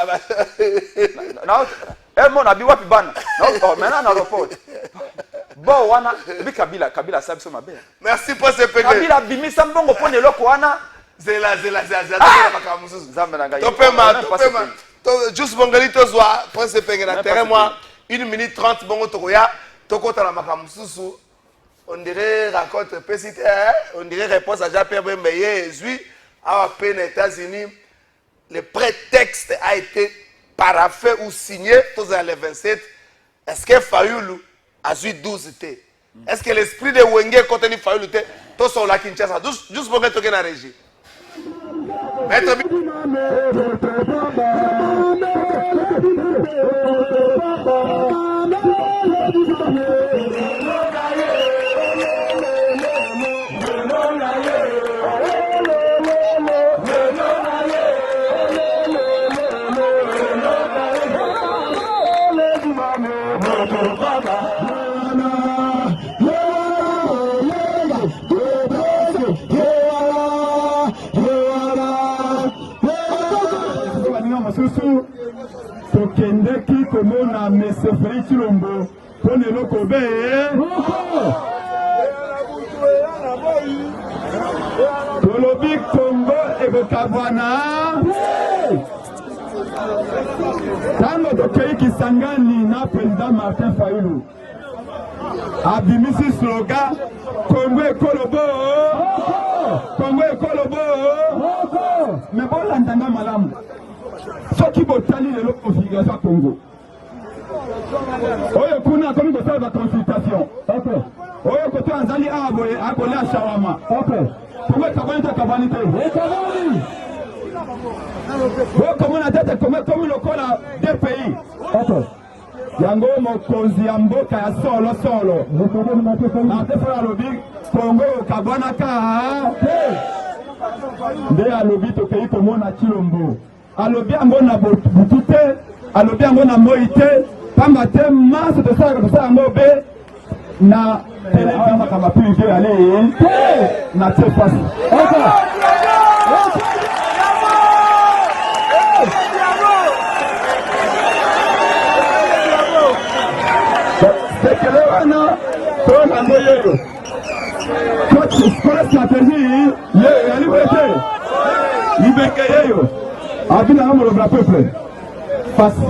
Na mon abi wapi bana. Na maintenant na aéroport. Bon wana bika Kabila sabiso mabe. Merci pour ce pédé. Kabila bimisa mbongo pone loko wana. Zela bakamususu. Zambe na ngai. Topema. Juste bongalito zwa pour ce pédé na terrain moi 1 minute 30 bongo tokoya tokota la makamususu. On dirait raconte petite on dirait réponse à Jean-Pierre Bemba Zui à peine aux États-Unis. Le prétexte a été paraphé ou signé tous les 27. Est-ce que Fayoulou a eu 12 T? Est-ce que l'esprit de Wenge contenu Fayoulou T? Tous sont là Kinshasa. Juste pour mettre la régie. Maître Tokendeki komona Mese Félix Tshilombo pone lokobe tolobi Congo ekokabwana tango tokei Kisangani na président Martin Fayulu abimisi slogan Congo ekolobo Congo ekolobo me bolandanga malamu soki botali lelo configuration ya Congo oyo kuna akomi kosala baconsultation oyo koto azali awa boye akolia shawama Congo ekabwani to ekabwani te oyo komona tete komi lokola deux pays yango mokonzi ya mboka ya solo Martin alobi Congo okabwanaka nde alobi tokei komona Chilombo alobi yango na butu te alobi yango na moi te pamba te maso tosala yango be na televizio makambo privé ale te na te pasi sekele wana toyango yeyo kola stratégie yeyo yali wete libenge yeyo abinanga molobela peuple pasi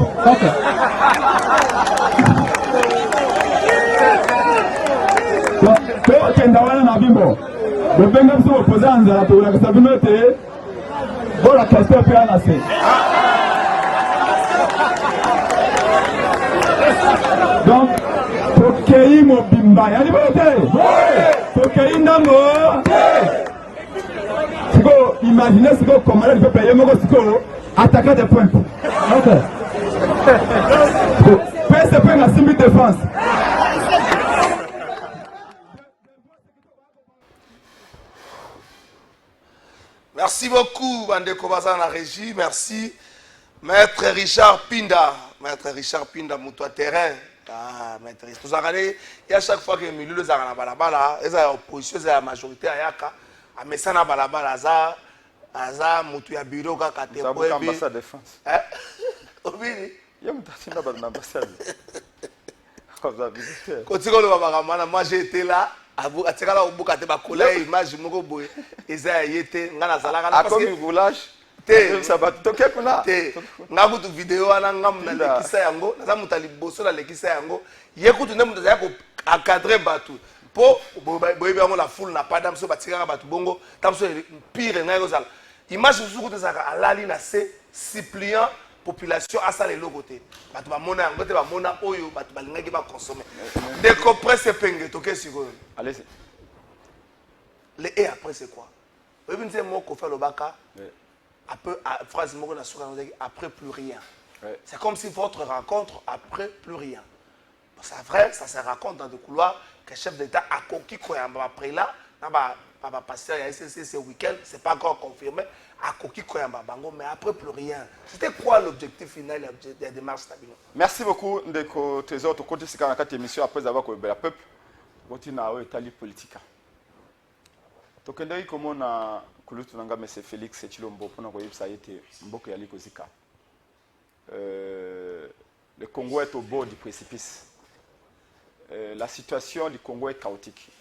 tokenda wana na bimbo bobenga biso bopoza nzala tokolakisa bino ete bolakisa mpe ana se donc tokei mobimba yali boyo te tokei ndambo sikoyo imagine sikoyo komanda du peuple ye moko sikoyo attaquer des points pese mpe na simbi défense Merci beaucoup, Bandeko Baza la régie. Merci, Maître Richard Pinda. Maître Richard Pinda, moutoua terrain. Ah, Maître Richard. Vous avez il y a chaque fois que milieu de Zara Balabala, ils ont opposition, la majorité à Yaka, à Messana Balabala, Aza, moutoua bureau, Kakate, Boebi. Ambassade de France. Hein? Obini? Il y a une ambassade. Moi j'ai été là. Atikala obukate ba collègue image moko boye eza yete ngana zalaka na parce que roulage te sabato toke kuna te ngakutu video wana ngam na lekisa yango naza mutali boso na lekisa yango yekutu ne mutaza ko encadrer batu po boye bango la foule na pas damso batikaka batu bongo tamso pire ngayo zala image suku tezaka alali na se suppliant population à ça les logotés batu ba mona yango te ba mona oyo batu balingaki ba consommer deko presse penge toke siko allez le et après c'est quoi oui bien c'est moi qu'on fait le baka après phrase moko na soka après plus rien c'est comme si votre rencontre après plus rien c'est vrai ça se raconte dans des couloirs que chef d'état a conquis quoi après là ba pasteur ya SCC ce week-end c'est pas encore confirmé à Koki Koyamba Bango, mais après plus rien. C'était quoi l'objectif final de la démarche Stabino? Merci beaucoup Ndeko Trésor. Tu continues cette 44 émissions après avoir que le peuple continue à étaler politique. Tu connais comment on a connu M. Félix Chilombo pour nous dire que ça a été Mboka Yali Kozika. Le Congo est au bord du précipice. La situation du Congo est chaotique.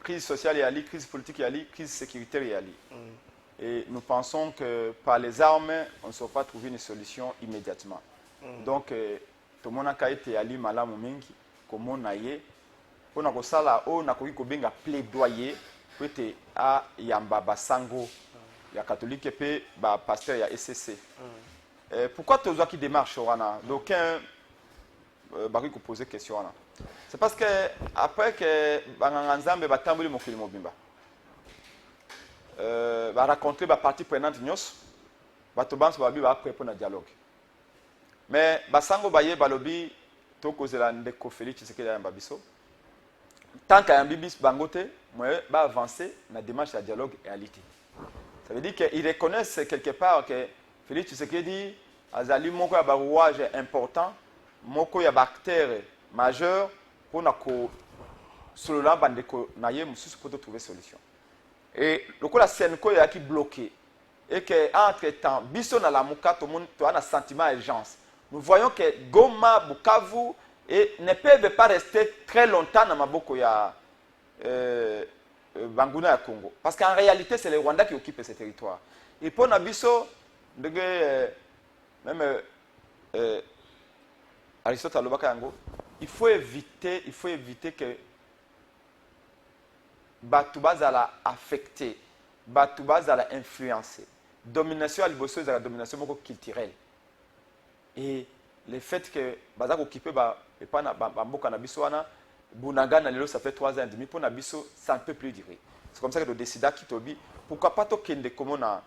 Crise sociale Yali, crise politique Yali, crise sécuritaire Yali. Et nous pensons que par les armes, on ne saura pas trouver une solution immédiatement. Donc, tout le monde a été allé malamu mingi, comme on a eu, on a kosala, on a kobenga plaidoyer, pour être à Yamba Basango, ya catholique et ba pasteur ya SCC. Pourquoi tu as qui démarche wana? D'aucuns bari ko poser question wana. C'est parce que après que banganzambe batambuli mokili mobimba. Va rencontrer la partie prenante nyos batobanso babi ba répondre à dialogue mais basango baye balobi to kozela ndeko Félix Tshisekedi ya Mbabiso tant qu'à Mbibis bangote moi ba avancer na démarche de dialogue et réalité. Ça veut dire qu'ils reconnaissent quelque part que Félix Tshisekedi azali moko ya barouage important moko ya acteur majeur pour na ko solo la bandeko na ye mususu pour trouver solution. Et le coup la scène qui est bloqué et que entre temps biso na la muka tout le monde a un sentiment d'urgence. Nous voyons que Goma, Bukavu ne peuvent pas rester très longtemps dans maboko ya Banguna à Congo. Parce qu'en réalité, c'est le Rwanda qui occupe ces territoires. Et pour Nabiso, même Aristote Alobaka Yango, il faut éviter que Batouba zala affecté, Batouba zala influencé. Domination à l'Ibosso, c'est la domination culturelle. Et le fait que Bazak occupé Bamboka Nabisoana, Bunaga Nalelo, ça fait 3 ans et demi, pour Nabiso, ça ne peut plus durer. C'est comme ça que le décida qui tobi, pourquoi pas to kende comme on a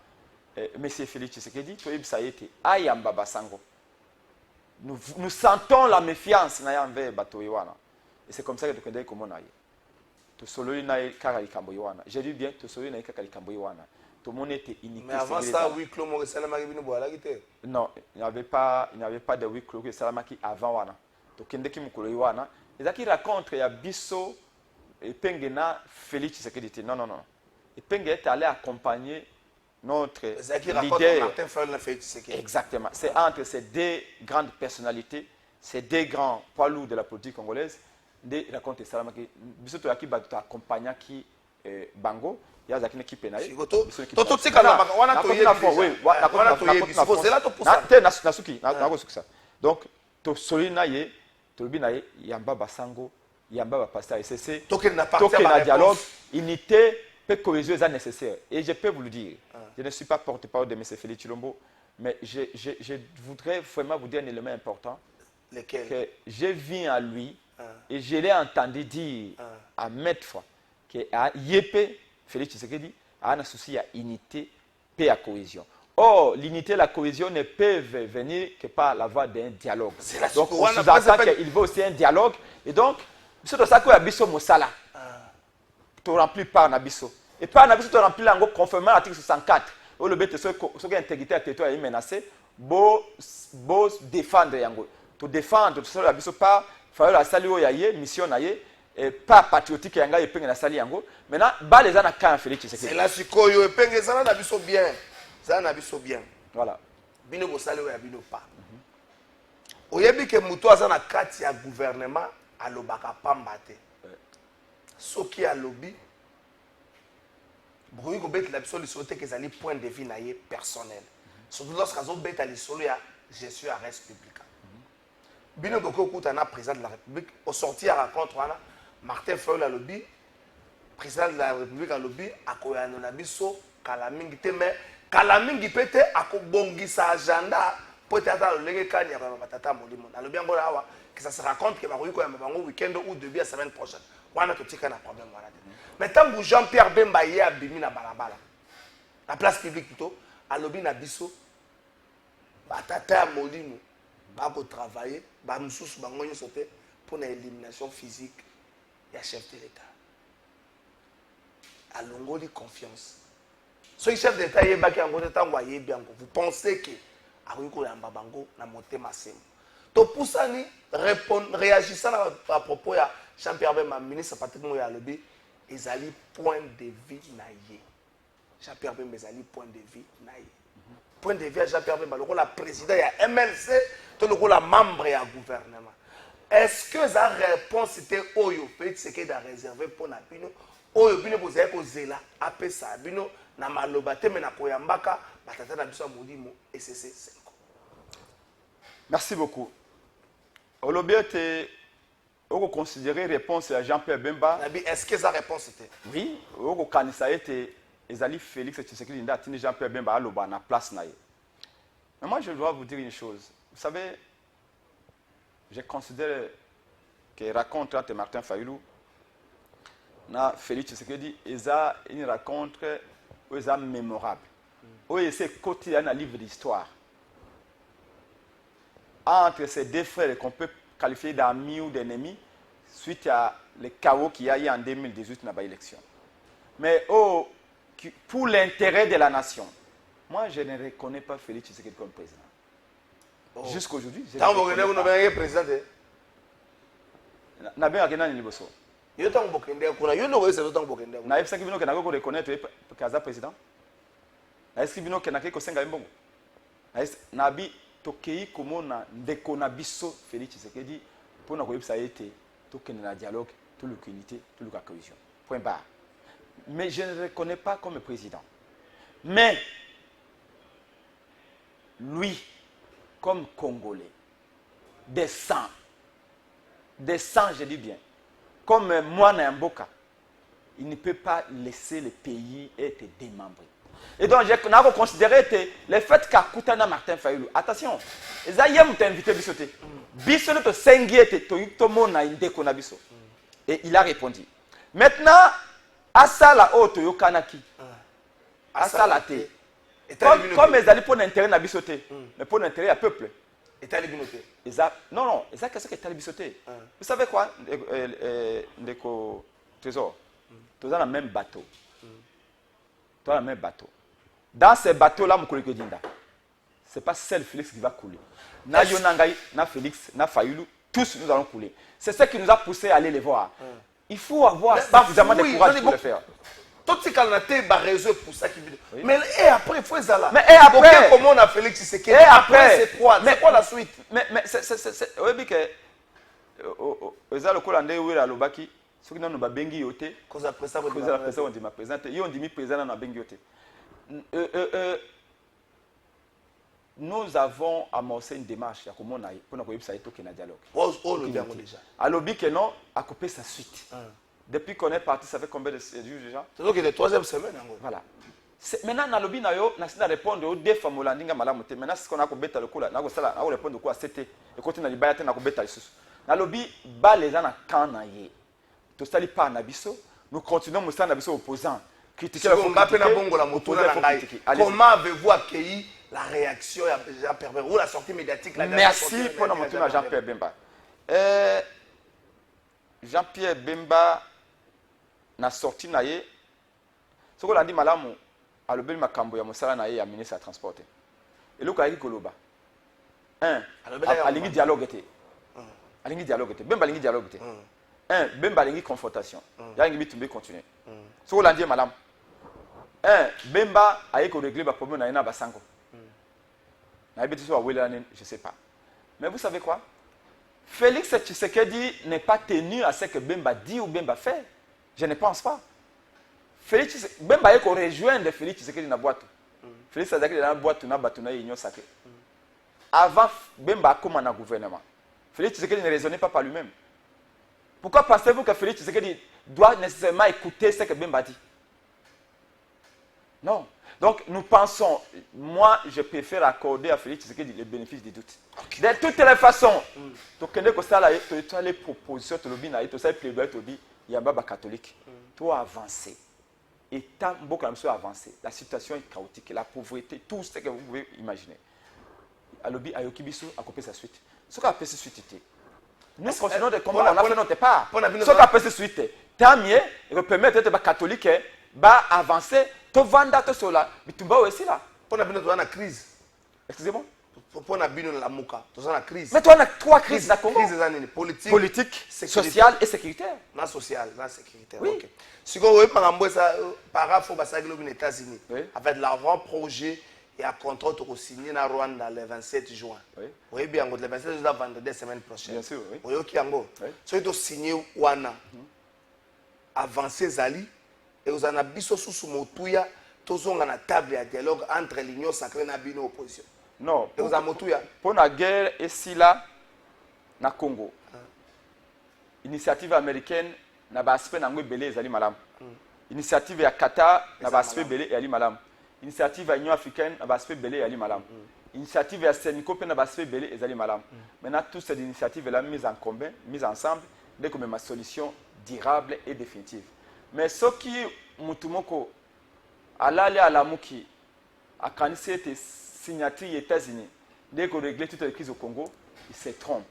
M. Félix Tshisekedi, Toib Saïté, Ayamba Basango. Nous sentons la méfiance envers Batoywana. Et c'est comme ça que tu connais comment on a. J'ai dit bien, tout le monde était unique. Mais avant ça, oui, Clomo non, il n'y avait pas de huis clos que Salamaki avant wana. To kende ki mukolo wana. Et ça qui raconte il y a Bisso et Pengena Félix Tshisekedi. Non. Et Penge est allé accompagner notre leader. Exactement. C'est entre ces deux grandes personnalités, ces deux grands poids lourds de la politique congolaise, de raconter Salamaki. Bisso to yaki ba accompagnant qui Bango. Il y a une équipe pénale. Donc, to solina ye, to binaye, yamba basango, yamba pasteur SCC. Token dialogue, unité, peu cohésion est nécessaire. Et je peux vous le dire, je ne suis pas porte-parole de M. Félix Tshilombo, mais je voudrais vraiment vous dire un élément important. Lequel? Que je viens à lui et je l'ai entendu dire à maintes fois que Yépé Félix Tshisekedi a un souci à unité, paix à cohésion. Or, l'unité et la cohésion ne peuvent venir que par la voie d'un dialogue. Donc, on sous-entend qu'il veut aussi un dialogue. Et donc, c'est pour ça qu'il y a Bisso Moussala. Tu remplis par Nabisso. Et par Nabisso, tu remplis l'ango conformément à l'article 64. Où le but est ce que l'intégrité à territoire est menacée, beau défendre yango. Tu défendre, tu sais, Nabisso par, faire la salle où il y a mission naïe. Et pas patriotique yanga epenge na sali yango maintenant ba les ana kan Félix Tshisekedi c'est la sikoyo epenge ça na biso bien ça na biso bien voilà bino bo sali ya bino pas oyebi ke muto aza na kati ya gouvernement alobaka pamba te soki alobi boyi ko bet la biso lisote ke zali point de vue na ye personnel surtout lorsqu'azo bet ali solo ya gestion à res public bino boko kuta na président de la République au sortir à rencontre wana Martin Fayulu alobi président de la République alobi akoyano na biso kala mingi te mais kala mingi pete akobongisa agenda peut-être lolenge kanya ba batata molimo alobi yango awa que ça se raconte que ba ko yamba bango week-end ou début la semaine prochaine wana to tika na problème wana mais tant que Jean-Pierre Bemba ye abimi na balabala la place publique plutôt alobi na biso batata molimo ba ko travailler ba mususu bango nyo sote pour une élimination physique il y a chef de l'État. À l'ongoli confiance. Ce chef d'État est baki en temps vous pensez que Ariko ya Mbabango na motema semo. To poussani réagissant à propos ya Jean-Pierre Bemba ministre Patrick Moya Lobi ezali point de vue na ye. Jean-Pierre Bemba ezali point de vue na ye. Point de vue à Jean-Pierre Bemba le rôle président ya MLC to le rôle membre ya gouvernement. Est-ce que sa réponse était Oyo Félix Tshisekedi a réservé pour Nabino Oyo Bino Bozaya Kozela Apesa Bino na maloba te mena koyambaka batata na biso molimo SCC 5. Merci beaucoup. Olobiete oko considérer réponse à Jean-Pierre Bemba. Est-ce que sa réponse était? Oui, oko kanisa était ezali Félix Tshisekedi nda tini Jean-Pierre Bemba aloba na place na ye. Mais moi je dois vous dire une chose. Vous savez, je considère que la rencontre entre Martin Fayulu et Félix Tshisekedi est une rencontre mémorable. C'est quotidien dans le livre d'histoire. Entre ces deux frères qu'on peut qualifier d'amis ou d'ennemis suite à le chaos qu'il y a eu en 2018 dans l'élection. Mais pour l'intérêt de la nation, moi je ne reconnais pas Félix Tshisekedi comme président. Jusqu'à aujourd'hui, je ne président. Nabé akena ni liboso. Yo tango bokende kuna yo no wese tango bokende. Na efsa kibino kenako ko reconnaître kaza président. Na eski bino kenake ko senga mbongo. Na bi tokei komona ndeko na biso Félix Tshisekedi pona ko yebisa ete tokende na dialogue, tout l'unité, tout la cohésion. Point barre. Mais je ne le reconnais pas comme président. Mais, lui, comme Congolais, des sangs, je dis bien, comme moi, Namboka, il ne peut pas laisser le pays être démembré. Et donc, je considéré que le fait qu'Akoutana Martin Fayoulou, attention, ils ont invité Bissoté. Bissoté, tu sengié, tu mona indeko na biso. Et il a répondu. Maintenant, Asala o to yokanaki. Asala te. Comme ils allaient pour l'intérêt na Bissoté, mais pour l'intérêt à peuple. Non, non, ils ont qu'est-ce que tu Bissoté. Vous savez quoi, Ndeko Trésor? Tu as le même bateau. Tu as le même bateau. Dans ces bateaux-là, ce n'est pas seul Félix qui va couler. Na Yonangaï, na Félix, na Fayoulou, tous nous allons couler. C'est ce qui nous a poussé à aller les voir. Il faut avoir suffisamment de courage pour le faire. Tout ce qu'on a été réseau pour ça qui oui. Mais et après, il faut ça là. Mais et après, comment on a Félix Tshisekedi? Et après, c'est quoi? C'est quoi la suite? Mais c'est oui que Eza le Colandé ou la Lobaki, ceux qui n'ont pas bengi yoté, cause après ça on dit ma présente, ils ont dit mi président na bengi yoté. Nous avons amorcé une démarche pour nous ça est aucun dialogue. Oh le dialogue déjà. Alors que non, a coupé sa suite. Depuis qu'on est parti, ça fait combien de jours déjà? C'est donc la troisième semaine. Voilà. Maintenant, dans le lobby, on a répondu aux deux femmes. Maintenant, c'est ce qu'on a compris le coup. On a répondu à c'était. Et quand on a dit, on a compris le sous. Dans le lobby, les gens ont tout ça, pas Nabiso. Nous continuons à Nabiso opposant. Critiquer la comment avez-vous accueilli la réaction de Jean-Pierre Bemba ou la sortie médiatique? Merci pour notre retour à Jean-Pierre Bemba. Jean-Pierre Bemba n'a sorti naïe. Ce qu'on a dit malamu, à l'obéi makambo ya mosala naïe ya ministre à transporter. Et le cas est koloba. Alingi dialogue était. Alingi dialogue était. Bemba alingi dialogue était. Bemba alingi confrontation. Ya alingi bitumbe continuer. Ce qu'on a dit malamu. Bemba a éco régler le problème naïe na basango. Naïe beti so awela je sais pas. Mais vous savez quoi? Félix Tshisekedi n'est pas tenu à ce que Bemba dit ou Bemba fait. Je ne pense pas. Félix Bemba est rejoindre Félix Tshisekedi dans la boîte. Félix Tshisekedi dans la boîte na batuna union sacrée. Avant Bemba comme un gouvernement. Félix Tshisekedi ne raisonnait pas par lui-même. Pourquoi pensez-vous que Félix Tshisekedi doit nécessairement écouter ce que Bemba dit? Non. Donc nous pensons, moi je préfère accorder à Félix Tshisekedi le bénéfice du doute. Okay. De toutes les façons, tu connais que ça là, tu as les propositions, tu as les plaidoyer, tu dis, il y a un catholique, tu as avancé. Et tant beaucoup de avancé. La situation est chaotique, la pauvreté, tout ce que vous pouvez imaginer. Alobi Ayokibisu a coupé sa suite. Ce qu'on a fait cette suite, nous continuons de combattre, on a fait notre part. Ce qu'on a fait cette suite, tant mieux, et permettre aux catholiques d'avancer. Tu vends tout cela, mais tu vas aussi là. Pour la crise. Excusez-moi. Pour la Mouka, tu as la crise. Mais toi, on a trois crises dans le Congo. Politique, sociale et sécuritaire. Non, sociale, non, sécuritaire. Oui. Okay. Si vous voyez par exemple, aux États-Unis, oui. Avec l'avant-projet et à contrôle pour signer dans Rwanda le 27 juin. Oui. Vous voyez bien, le 27 juin, vendredi, la semaine prochaine. Bien sûr, oui. Vous voyez si vous signé Wana, avancé Zali, et vous en avez biso sous Motouya, tous on a une table de dialogue entre l'Union sacrée et l'opposition. Non, pour la guerre ici là, na Congo, initiative américaine n'a pas aspect n'ango belé ezali malam. Initiative ya Qatar n'a pas aspect belé ezali malam. Initiative ya Union africaine n'a pas aspect belé ezali malam. Initiative ya Sénico n'a pas aspect belé ezali malam. Maintenant toutes ces initiatives là mises en commun, mises ensemble, dès que ma solution durable et définitive. Mais ce qui mutumoko alale ala muki akanisi ete signature des États-Unis, dès qu'on règle toutes les crises au Congo, ils se trompent.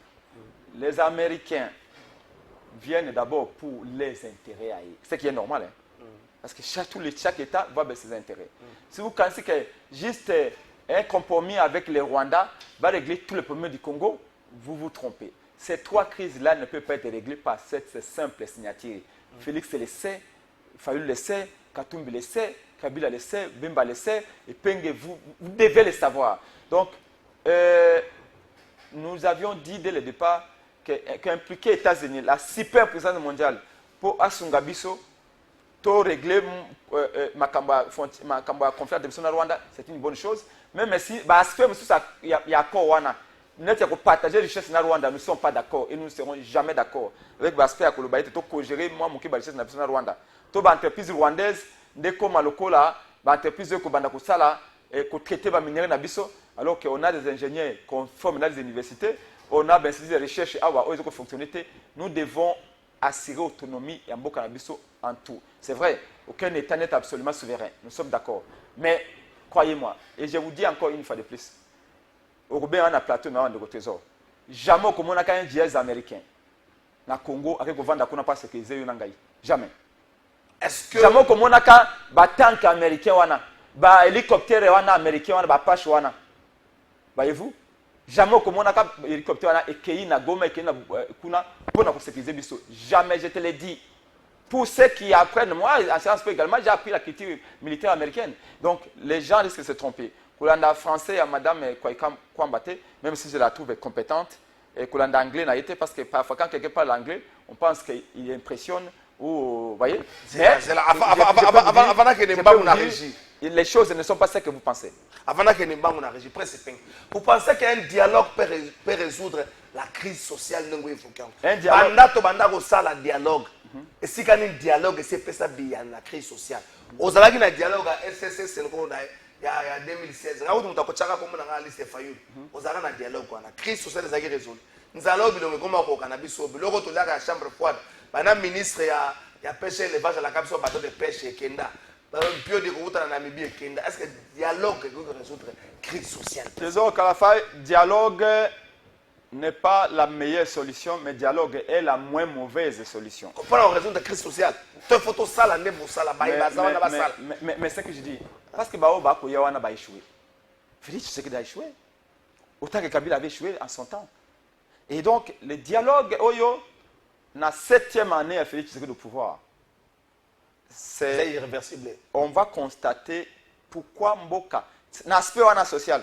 Les Américains viennent d'abord pour les intérêts. Ce qui est normal. Hein? Parce que chaque État va vers ses intérêts. Si vous pensez que juste un compromis avec les Rwandais va régler tous les problèmes du Congo, vous vous trompez. Ces trois crises-là ne peuvent pas être réglées par cette simple signature. Félix le sait, Fayoulou le sait, Katumbi le sait, Kabila le sait, Bemba le sait, et Penge, vous devez le savoir. Donc, nous avions dit dès le départ qu'impliquer les États-Unis, la superpuissance mondiale, pour Asungabiso, tout régler ma confiance de Rwanda, c'est une bonne chose. Même si, il y a quoi nous avons partagé la richesse dans Rwanda, nous ne sommes pas d'accord et nous ne serons jamais d'accord avec l'aspect à Kolobaï, tout co-gérer moi mon richesse dans Rwanda. Toute entreprise rwandaise, dès qu'on a le coup là, l'entreprise qui banda kusala et qui traiter les minéraux nabiso, alors qu'on a des ingénieurs qu'on forme dans les universités, on a des services de recherche à fonctionner. Nous devons assurer l'autonomie et en nabiso en tout. C'est vrai, aucun État n'est absolument souverain. Nous sommes d'accord. Mais croyez-moi, et je vous dis encore une fois de plus. Au Roubaix, on a plateau de trésor. Jamais comme on a un dièse américain. Na Congo, avec le vent qu'on a pas sécurisé une angaï. Jamais. Est-ce que jamais comme on a un tank américain wana, ba hélicoptère wana américain wana, ba pache wana. Voyez-vous? Jamais comme on a un hélicoptère wana et qui na goma et qui na kuna pour na sécuriser biso. Jamais, je te l'ai dit. Pour ceux qui apprennent, moi, en sciences po également, j'ai appris la culture militaire américaine. Donc, les gens risquent de se tromper. Kolanda français à Madame Kwambate, même si je la trouve compétente, et Kolanda anglais n'a été parce que parfois quand quelqu'un parle anglais, on pense qu'il impressionne ou vous voyez. Les choses ne sont pas ce que vous pensez. Avant que vous pensez qu'un dialogue peut résoudre la crise sociale un dialogue. Et si il y a un dialogue, c'est la crise sociale. Vous avez un dialogue à SSS, il y a 2016. Quand vous avez un liste de failles, vous avez un dialogue. La crise sociale est résolue. Nous allons au cannabis, la chambre froide. Le ministre a pêché l'élevage à la capsule bateau de pêche et Kenda. Est-ce que le dialogue peut résoudre la crise sociale? Trésor Kalafa, dialogue n'est pas la meilleure solution, mais le dialogue est la moins mauvaise solution. Pour résoudre la crise sociale, il faut tout ça, mais c'est ce que je dis. Parce que Baoba Koyawana va échouer. Félix Tshisekedi a échoué. Autant que Kabila avait échoué en son temps. Et donc, le dialogue, dans la 7e année à Félix Tshisekedi au pouvoir, c'est irréversible. On va constater pourquoi Mboka, dans l'aspect social,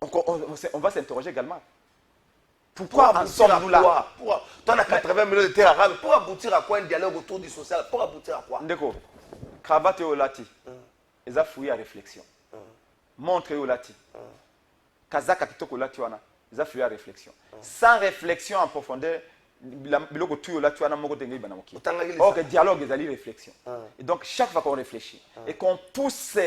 on va s'interroger également. Pourquoi en sommes-nous là? Tu as 80 millions de terres arabes. Pour aboutir à quoi un dialogue autour du social? Pour aboutir à quoi? Ndeko, Kravate Olati, ils ont fouillé à réflexion. Montre Olati, Kazaka Kitoko Olati, ils ont fouillé à réflexion. Sans réflexion en profondeur, Or, le dialogue est à réflexion. Et donc, chaque fois qu'on réfléchit et qu'on pousse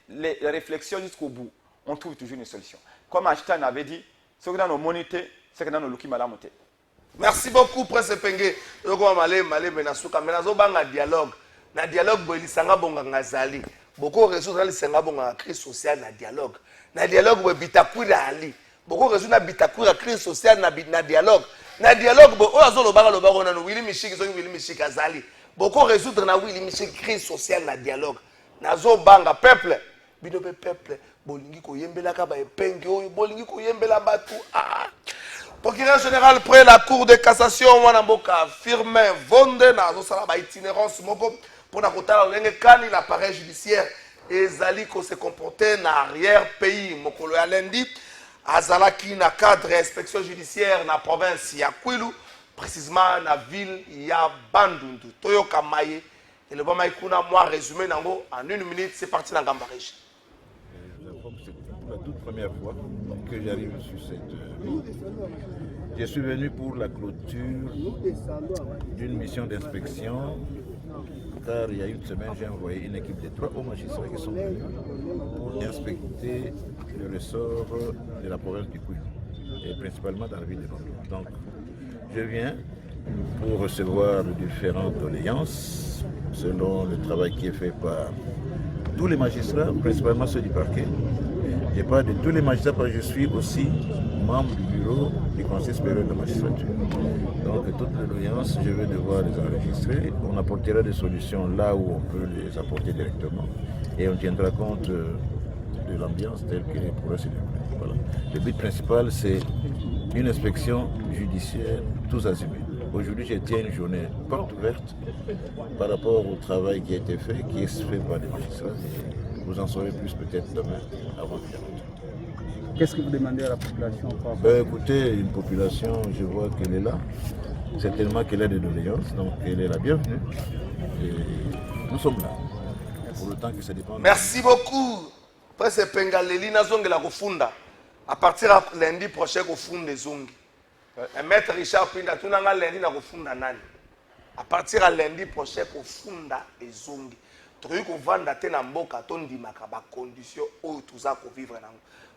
les réflexions jusqu'au bout, on trouve toujours une solution. Comme Einstein avait dit, ce que dans nos monités, c'est que dans nos looki malamoté. Merci beaucoup, Prince Penge. Dialogue. Na dialogue, il y a ngazali. Beaucoup résoudre la crise sociale na dialogue. Na dialogue, bitakwira ali. Beaucoup résoudre la crise sociale na dialogue. Na dialogue, Willy Michik azali. Beaucoup résoudre na Willy Michik crise sociale na dialogue. Na zo banga peuple. Binobe peuple. Bolingi ko yembela ka ba epenge oyo bolingi ko yembela batu. Procureur général près la cour de cassation Wanamboka Firmin Vonde na zo sala ba itinérance moko pour na kotala lenge kani l'appareil judiciaire ezali ko se comporter na arrière pays mokolo ya lundi azalaki na cadre inspection judiciaire na province ya Kwilu précisément na ville ya Bandundu Toyoka Maye et le bama ikuna moi résumé nango en 1 minute c'est parti dans Gambareji. C'est la toute première fois que j'arrive sur cette ville. Je suis venu pour la clôture d'une mission d'inspection, car il y a une semaine, j'ai envoyé une équipe de 3 hauts magistrats qui sont venus pour inspecter le ressort de la province du Kwilu, et principalement dans la ville de Londres. Donc, je viens pour recevoir différentes doléances selon le travail qui est fait par tous les magistrats, principalement ceux du parquet. Je parle de tous les magistrats parce que je suis aussi membre du bureau du Conseil supérieur de la magistrature. Donc toutes les doléances, je vais devoir les enregistrer. On apportera des solutions là où on peut les apporter directement. Et on tiendra compte de l'ambiance telle qu'elle pourra se dérouler. Voilà. Le but principal, c'est une inspection judiciaire tous azimuts. Aujourd'hui, je tiens une journée porte ouverte par rapport au travail qui a été fait, qui est fait par les magistrats. Vous en saurez plus peut-être demain, avant de faire. Qu'est-ce que vous demandez à la population? Écoutez, une population, je vois qu'elle est là. Certainement qu'elle a des doléances, donc elle est la bienvenue. Et Nous sommes là. Pour le temps que ça dépend. Merci beaucoup. Presse Pengaleli Nazongela Kofunda. À partir de lundi prochain, Kofunda des Zongi. Maître Richard Pinda, tout le monde lundi na Kofunda Nani. À partir de lundi prochain, Kofunda des Zongi. Truc qu'on vend à Tenamboka, ton di makaba condition où tout ça qu'on vivre dans.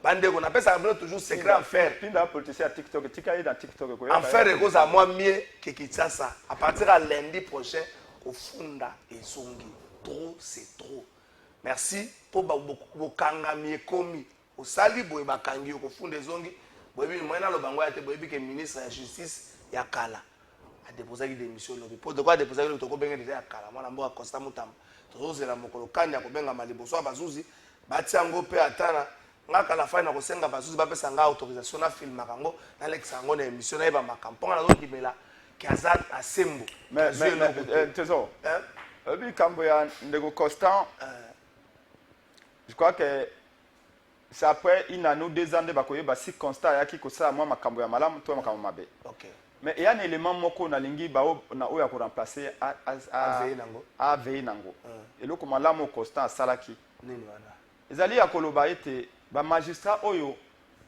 Bande qu'on appelle ça toujours secret en fer. Pinda politicien à TikTok, Tika dans TikTok. En faire des choses à moi mieux que Kinshasa. À partir de lundi prochain, Kofunda des Zongi. Trop, c'est trop. Merci pour bokangami komi au sali boye bakangi ko funde zongi boyebi moyena lo bango ya te boyebi que ministre de justice ya kala a déposé des démission lo pour de quoi déposer le toko benga déjà ya kala mwana mboka Constant Mutamba tozozela mokolo kanya ko benga maliboso bazuzi bati yango pe atana ngaka la fin na ko senga bazuzi ba pesa nga autorisation na film makango na lexa ngo na émission na ba makamponga na zo dibela kaza asembo mais trésor Obi Kamboya Ndego Constant, je crois que c'est après une année ou 2 ans de Bakoye, si Constant a qui ça moi ma Kamboya malam, toi ma Kamboya mabe. Ok. Mais il y a un élément moko na lingi bao na oya ko remplacer a veille nango. Et le comment là mon Constant salaki. Nini wana. Ezali ya koloba ete ba magistrat oyo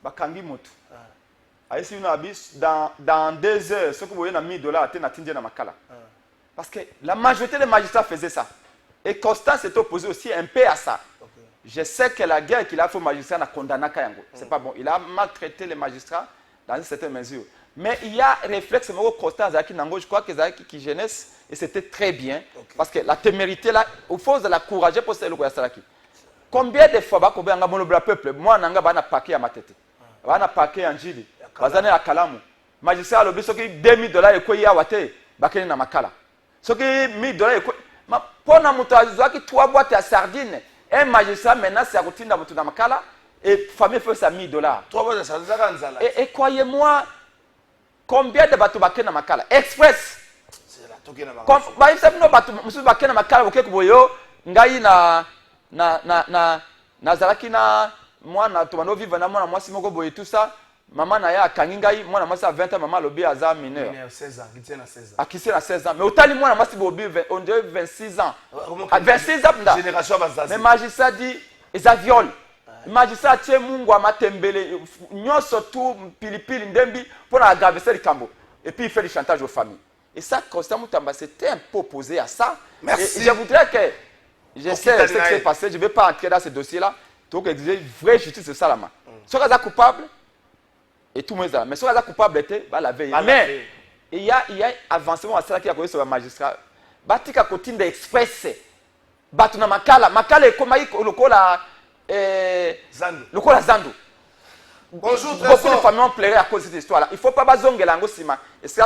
bakangi moto. Aisi una bis dans 2 heures ce que vous voyez na $1000 ate na tindie na makala. Parce que la majorité des magistrats faisaient ça. Et Constant s'est opposé aussi un peu à ça. Okay. Je sais que la guerre qu'il a fait aux magistrats n'a condamné Kayango. C'est pas bon. Il a maltraité les magistrats dans une certaine mesure. Mais il y a un réflexe, Constant Zaki Nango, je crois que Zaki qui jeunesse, et c'était très bien. Okay. Parce que la témérité là, il faut la courage pour celle de Salaki. Combien de fois, le peuple, moi, Nanga, va paquet à ma tête. Va paquet en Jili. Va à Kalamu. Magistrat, le biso qui $2000 et quoi y a wate, bakene na makala. Ce qui est $1000, pour na moutazoa qui 3 boîtes à sardines, un magistrat maintenant c'est à routine dans votre makala et famille fait ça $1000. 3 boîtes à sardines. Et croyez-moi, combien de bateaux bakene na makala express. C'est la toki na makala. Comme bah il s'appelle no bateau, monsieur bakene na makala boke kuboyo, ngai na zalaki na moi na tomano vivre na moi na moi simoko boye tout ça. Maman na ya kangingai moi na moi ça 20 ans maman lobi aza mineur. 16 ans, qui tient à 16 ans. Ah qui c'est à 16 ans. Mais autant moi na moi si bobi on dirait 26 ans. À 26 ans là. Génération bazazi. Mais magistrat dit ça viole. Magistrat tie mungu amatembele nyoso tout pilipili ndembi pour aggraver ce cambo. Et puis il fait du chantage aux familles. Et ça Constant Mutamba c'était un peu opposé à ça. Merci. Et je voudrais que je sais ce qui s'est passé, je ne vais pas entrer dans ce dossier là. Donc il disait vraie justice c'est ça là. Si on est coupable et tout le monde est là. Mais si on est coupable, bah la veille. Mais il y a avancement à ça qui a connu sur le magistrat. Batika Kotinda Express. Batuna Makala. Makala est comme le cola Zando. Le cola Zando. Bonjour, beaucoup de familles ont pleuré à cause de cette histoire-là. Il ne faut pas bazonge l'ango sima. Et c'est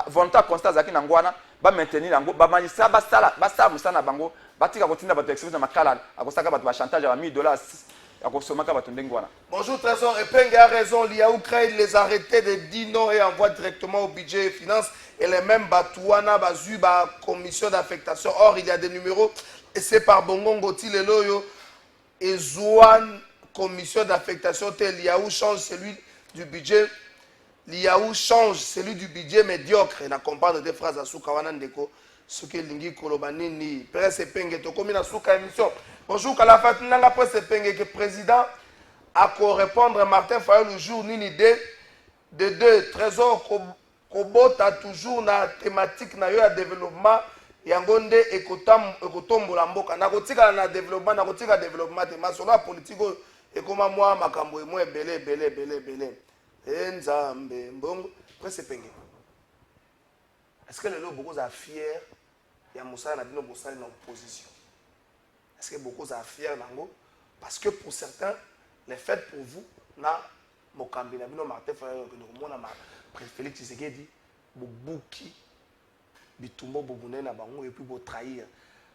volontaire constat zaki nangwana ba maintenir l'ango ba magistrat ba sala musana bango batika Kotinda Batu Express na Makala à cause de ba chantage à $1000. Bonjour Trésor, Epenge a raison, l'IAU crée les arrêtés de Dino et envoie directement au budget et finances et les mêmes Batouana, Bazuba, commission d'affectation. Or, il y a des numéros et c'est par Bongongo Tileloyo et Zouane, commission d'affectation. L'IAU change celui du budget. L'IAU change celui du budget médiocre. Et n'accompagne des phrases à Soukawana Ndeko, ce que Lingi Kolobanini, Presse Epenge, Tokomi na Souka émission. Bonjour, Kalafat Nanga Presse Epenge, que président a répondre Martin Fayol le jour ni idée de 2 Trésor Kobota toujours na thématique na yo ya développement yangonde ekotombola mboka na kotika na développement te masolo politique ekoma moi makambo mo belé nzambe mbongo Presse Epenge. Est-ce que les gens beaucoup à fier ya Moussa na bino Moussa en opposition? Est-ce que beaucoup à fier nango parce que pour certains les fêtes pour vous na mokambi na bino Martin Fayol que nous mona Félix Tshisekedi bobuki bitumbo bobune na bango et puis bo trahir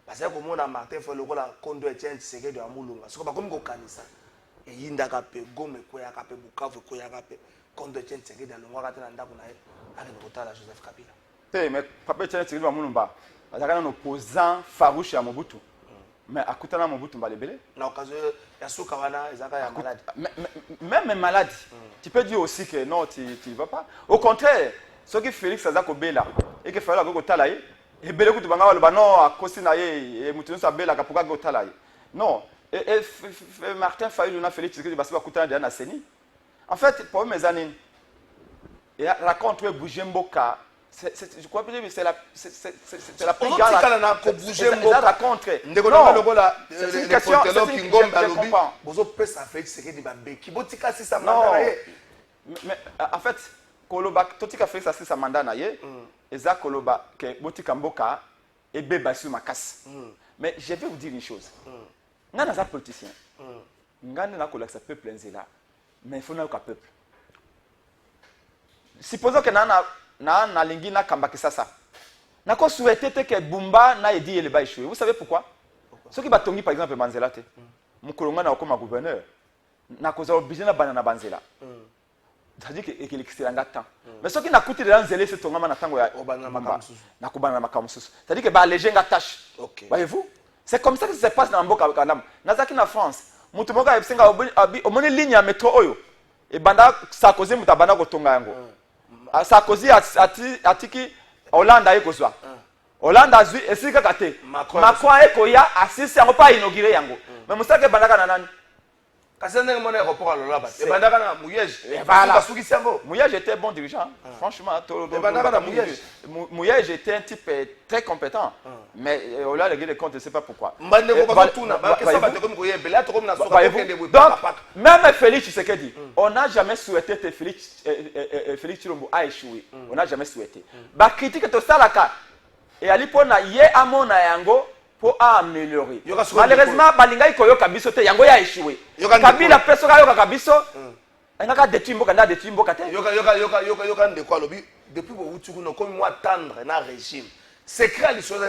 parce que comme on a Martin Fayol la kondo Etienne Tshisekedi ya mulunga parce que ba comme ko kanisa e yinda ka pe gome ko ya ka pe bukavu ko ya ka pe kondo Etienne Tshisekedi alongwa ka tena ndako na ye avec Kotala Joseph Kabila. Mais papa Etienne Tshisekedi wa mulumba azaka un opposant farouche à Mobutu. Mais à côté de Mobutu Mbalebele. Na occasion ya Soukawana ezaka ya malade. Même malade. Tu peux dire aussi que non, tu ne vas pas. Au contraire, ce que Félix Azako Bela et que Fayol Agoko Talaye, Et bele kutu banga baloba non akosi na ye e mutu nyonso abelaka mpo kaka otala ye. Non. Et Martin Fayulu na Félix Tshisekedi basi bakutana deja na CENI. En fait, problème eza nini? Et raconte bouger mboka. Je crois que c'est la plus grande rencontre. C'est une question qui comprend. Non. Mais en fait, Koloba, Totika fait ça, c'est sa mandat naïe. Et ça, Koloba, que Botika Mboka et Bébassou Makas. Mais je vais vous dire une chose. Nous sommes des politiciens. Nous sommes un peuple là. Mais il faut un peuple. Supposons que na lingi na kambaki sasa. Na ko souhaiter que Bumba na edi ele ba échouer. Vous savez pourquoi? Ceux qui batongi par exemple Banzela te. Mukolonga na comme gouverneur. Na ko za obligé na banana Banzela. C'est-à-dire que l'excellent temps. Mais ceux qui na coûté dans zélé ce tongama na tango ya na ko banana makamususu. C'est-à-dire que ba léger nga tâche. Voyez-vous? C'est comme ça que ça se passe dans Mboka Kanam. Nazaki na France. Mutu moka esenga omoni ligne ya métro oyo. E banda Sarkozy mutabana ko tonga yango. Sarkozy atiki Hollande ayekozwa. Hollande azwi esika kate. Macron ekoya asisi yango pa inauguré yango. Mais musaka bandaka na nani? Kasende ngomona aéroport alola ba. E bandaka na Mouyej. Basukisi yango. Mouyej était bon dirigeant. Franchement, e bandaka na Mouyej. Mouyej était un type très compétent. Mais Hollande le compte, je ne sais pas pourquoi. Mbande ko ba tuna ba kesa ba te comme koye bela to comme na soka okende bwe. Donc même Félix Tshisekedi, on n'a jamais souhaité que Félix Tshilombo a échoué. On n'a jamais souhaité. Ba critique to salaka et ali pona ye amona yango pour améliorer. Malheureusement balinga koyoka biso te yango ya échoué. Kabila peso ka yoka kabiso. Engaka détruire mboka nda détruire mboka te. Yoka ndeko alobi depuis bo utuku no comme moi tendre na régime. Secret les choses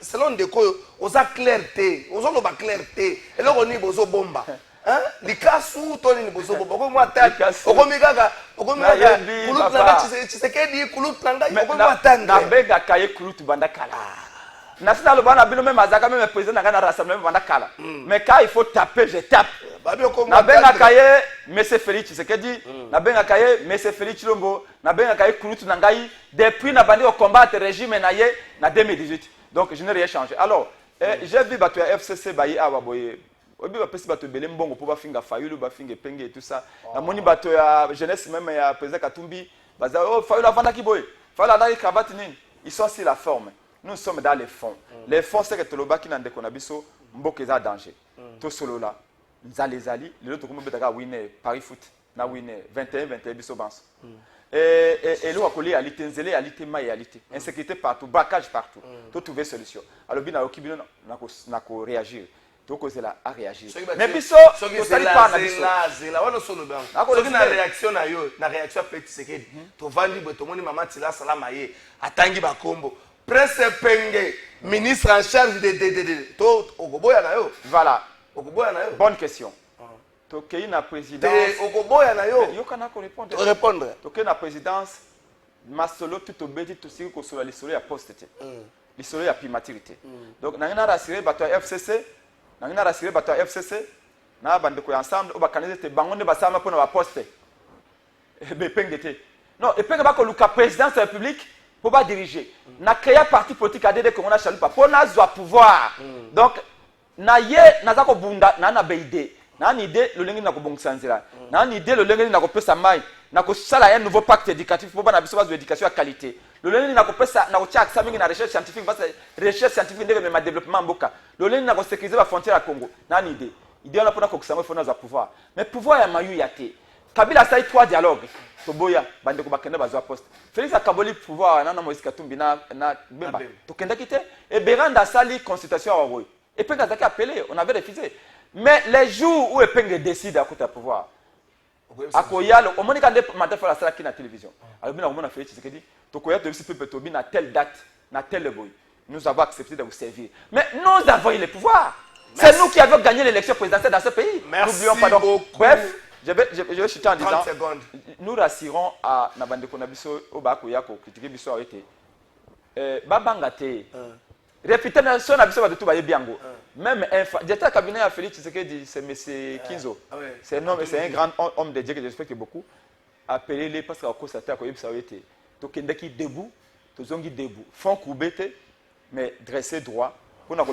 selon ndeko oza clarté, oza lo ba clarté. Et là on ni bozo bomba. Hein? Likasu toni ni bozo bomba. Ko moi tendre. Okomikaka kulut nanga Tshisekedi kulut nanga okomwa tendre. Na bega kaye kulut banda kala. National le bana bino même azaka même président na rassemblement banda kala. Mais quand il faut taper, je tape. Na benga kaye monsieur Félix Tshisekedi, na benga kaye monsieur Félix Tshilombo, na benga kaye kulut nangai depuis na bandi au combattre régime na ye na 2018. Donc je n'ai rien changé. Alors, j'ai vu bato ya FCC bayi awa boye. Obi ba pesi bato belé mbongo pour ba finga Fayulu ba finga penge et tout ça. Na moni bato ya jeunesse même ya président Katumbi, baza oh Fayulu avanda ki boye. Fayulu avanda ki cravate nini. Ils sont sur la forme. Nous sommes dans les fonds. Les fonds, c'est que Toloba qui n'a de konabiso, mboke za danger. To solo là, zali, les autres comme betaka winner Paris foot, na winner 21 biso banso. Et l'eau a collé à l'itenzele, à l'itema et à l'ité. Insécurité partout, braquage partout. To trouver solution. Alors bien, okibino na ko réagir. To cause là à réagir. Mais biso, to sali pas na biso. Zela wana solo bango. Soki na réaction na yo, na réaction Félix Tshisekedi. To vandi beto moni mama Tila Salama ye, atangi ba kombo. Prince Penge, ministre en charge de Okoboya na yo. Voilà. Okoboya na yo. Bonne question. Tokei na présidence. Okoboya na yo. Yo kana ko répondre. Répondre. Tokei na présidence. Masolo tout obedi tout siko ko sur l'isolo ya poste. L'isolo ya primaturité. Donc na rassurer bato FCC, na rassurer bato FCC, na bande ko ensemble o ba candidat bangonde ba sama pona ba poste. Be Penge te. Non, et Penge ba ko luka présidence de la République. Pour pas diriger. Na créé parti politique à DD comme on a chalupa pour na zwa pouvoir. Donc na ye na zako bunda na beide. Na ni idée le lengi na ko bongisa nzela. Na ni idée le lengi na ko pesa mai. Na ko sala un nouveau pacte éducatif pour ba na biso ba éducation à qualité. Le lengi na ko pesa na ko tia accès mingi na recherche scientifique parce que recherche scientifique ndenge même développement mboka. Le lengi na ko sécuriser la frontière à Congo. Na ni idée. Idée on a pour na ko kusama faut na za pouvoir. Mais pouvoir ya mayu ya te. Kabila ça 3 dialogues. Toboya bande ko bakenda bazwa poste. Félix Akaboli pouvoir na Moïse Katumbi na Bemba. Tokenda kité et Beranda sali consultation à Roy. Et puis quand a appelé, on avait refusé. Mais les jours où Epenge décide à côté pouvoir. Akoya au monika de matin faire la salle qui na télévision. Alors bien on a fait Tshisekedi, tokoya de ce peuple tobi na telle date, na tel boy. Nous avons accepté de vous servir. Mais nous avons eu le pouvoir. C'est nous qui avons gagné l'élection présidentielle dans ce pays. N'oublions pas donc. Bref, je vais chuter en disant, nous rassurons à Nabande Konabiso, au Bakoyako, critiquer Bisso arrêté. Babangate, réputation Nabiso va de tout bailler bien. Même un directeur cabinet à Félix Tshisekedi, c'est M. Kinzo. C'est un grand homme de Dieu que je respecte beaucoup. Appelez-les parce qu'à cause de ça, il a été. Tokendeki debout, Tozongi debout. Font Koubete, mais dresser droit.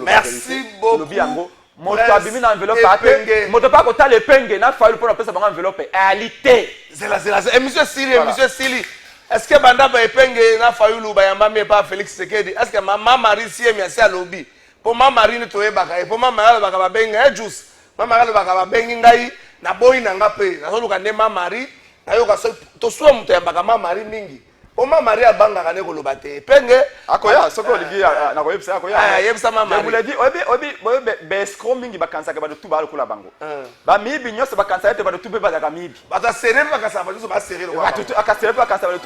Merci beaucoup. Moto abimi na enveloppe ate moto pa kota le penge na faulu pour pesa bango enveloppe réalité et monsieur Sili est-ce que banda ba epenge na faulu ba yamba me pa Félix Sekedi est-ce que maman Marie si emi asi alobi pour maman Marie ne toye baka pour maman Marie baka ba benga juice maman Marie baka ba bengi ngai na boyi na ngape na soluka ne maman Marie na yoka to so muto ya baka maman Marie mingi Oma Maria banga kane koloba te penge akoya soko ligi na koyebisa akoya yebisa mama je vous l'ai dit obi escroc mingi bakansa ka ba tout ba lokola bango ba mibi nyose bakansa ete ba tout be ba ka mibi bata serrer bakasa ba tout ba serrer ba tout akasere ba kansa ba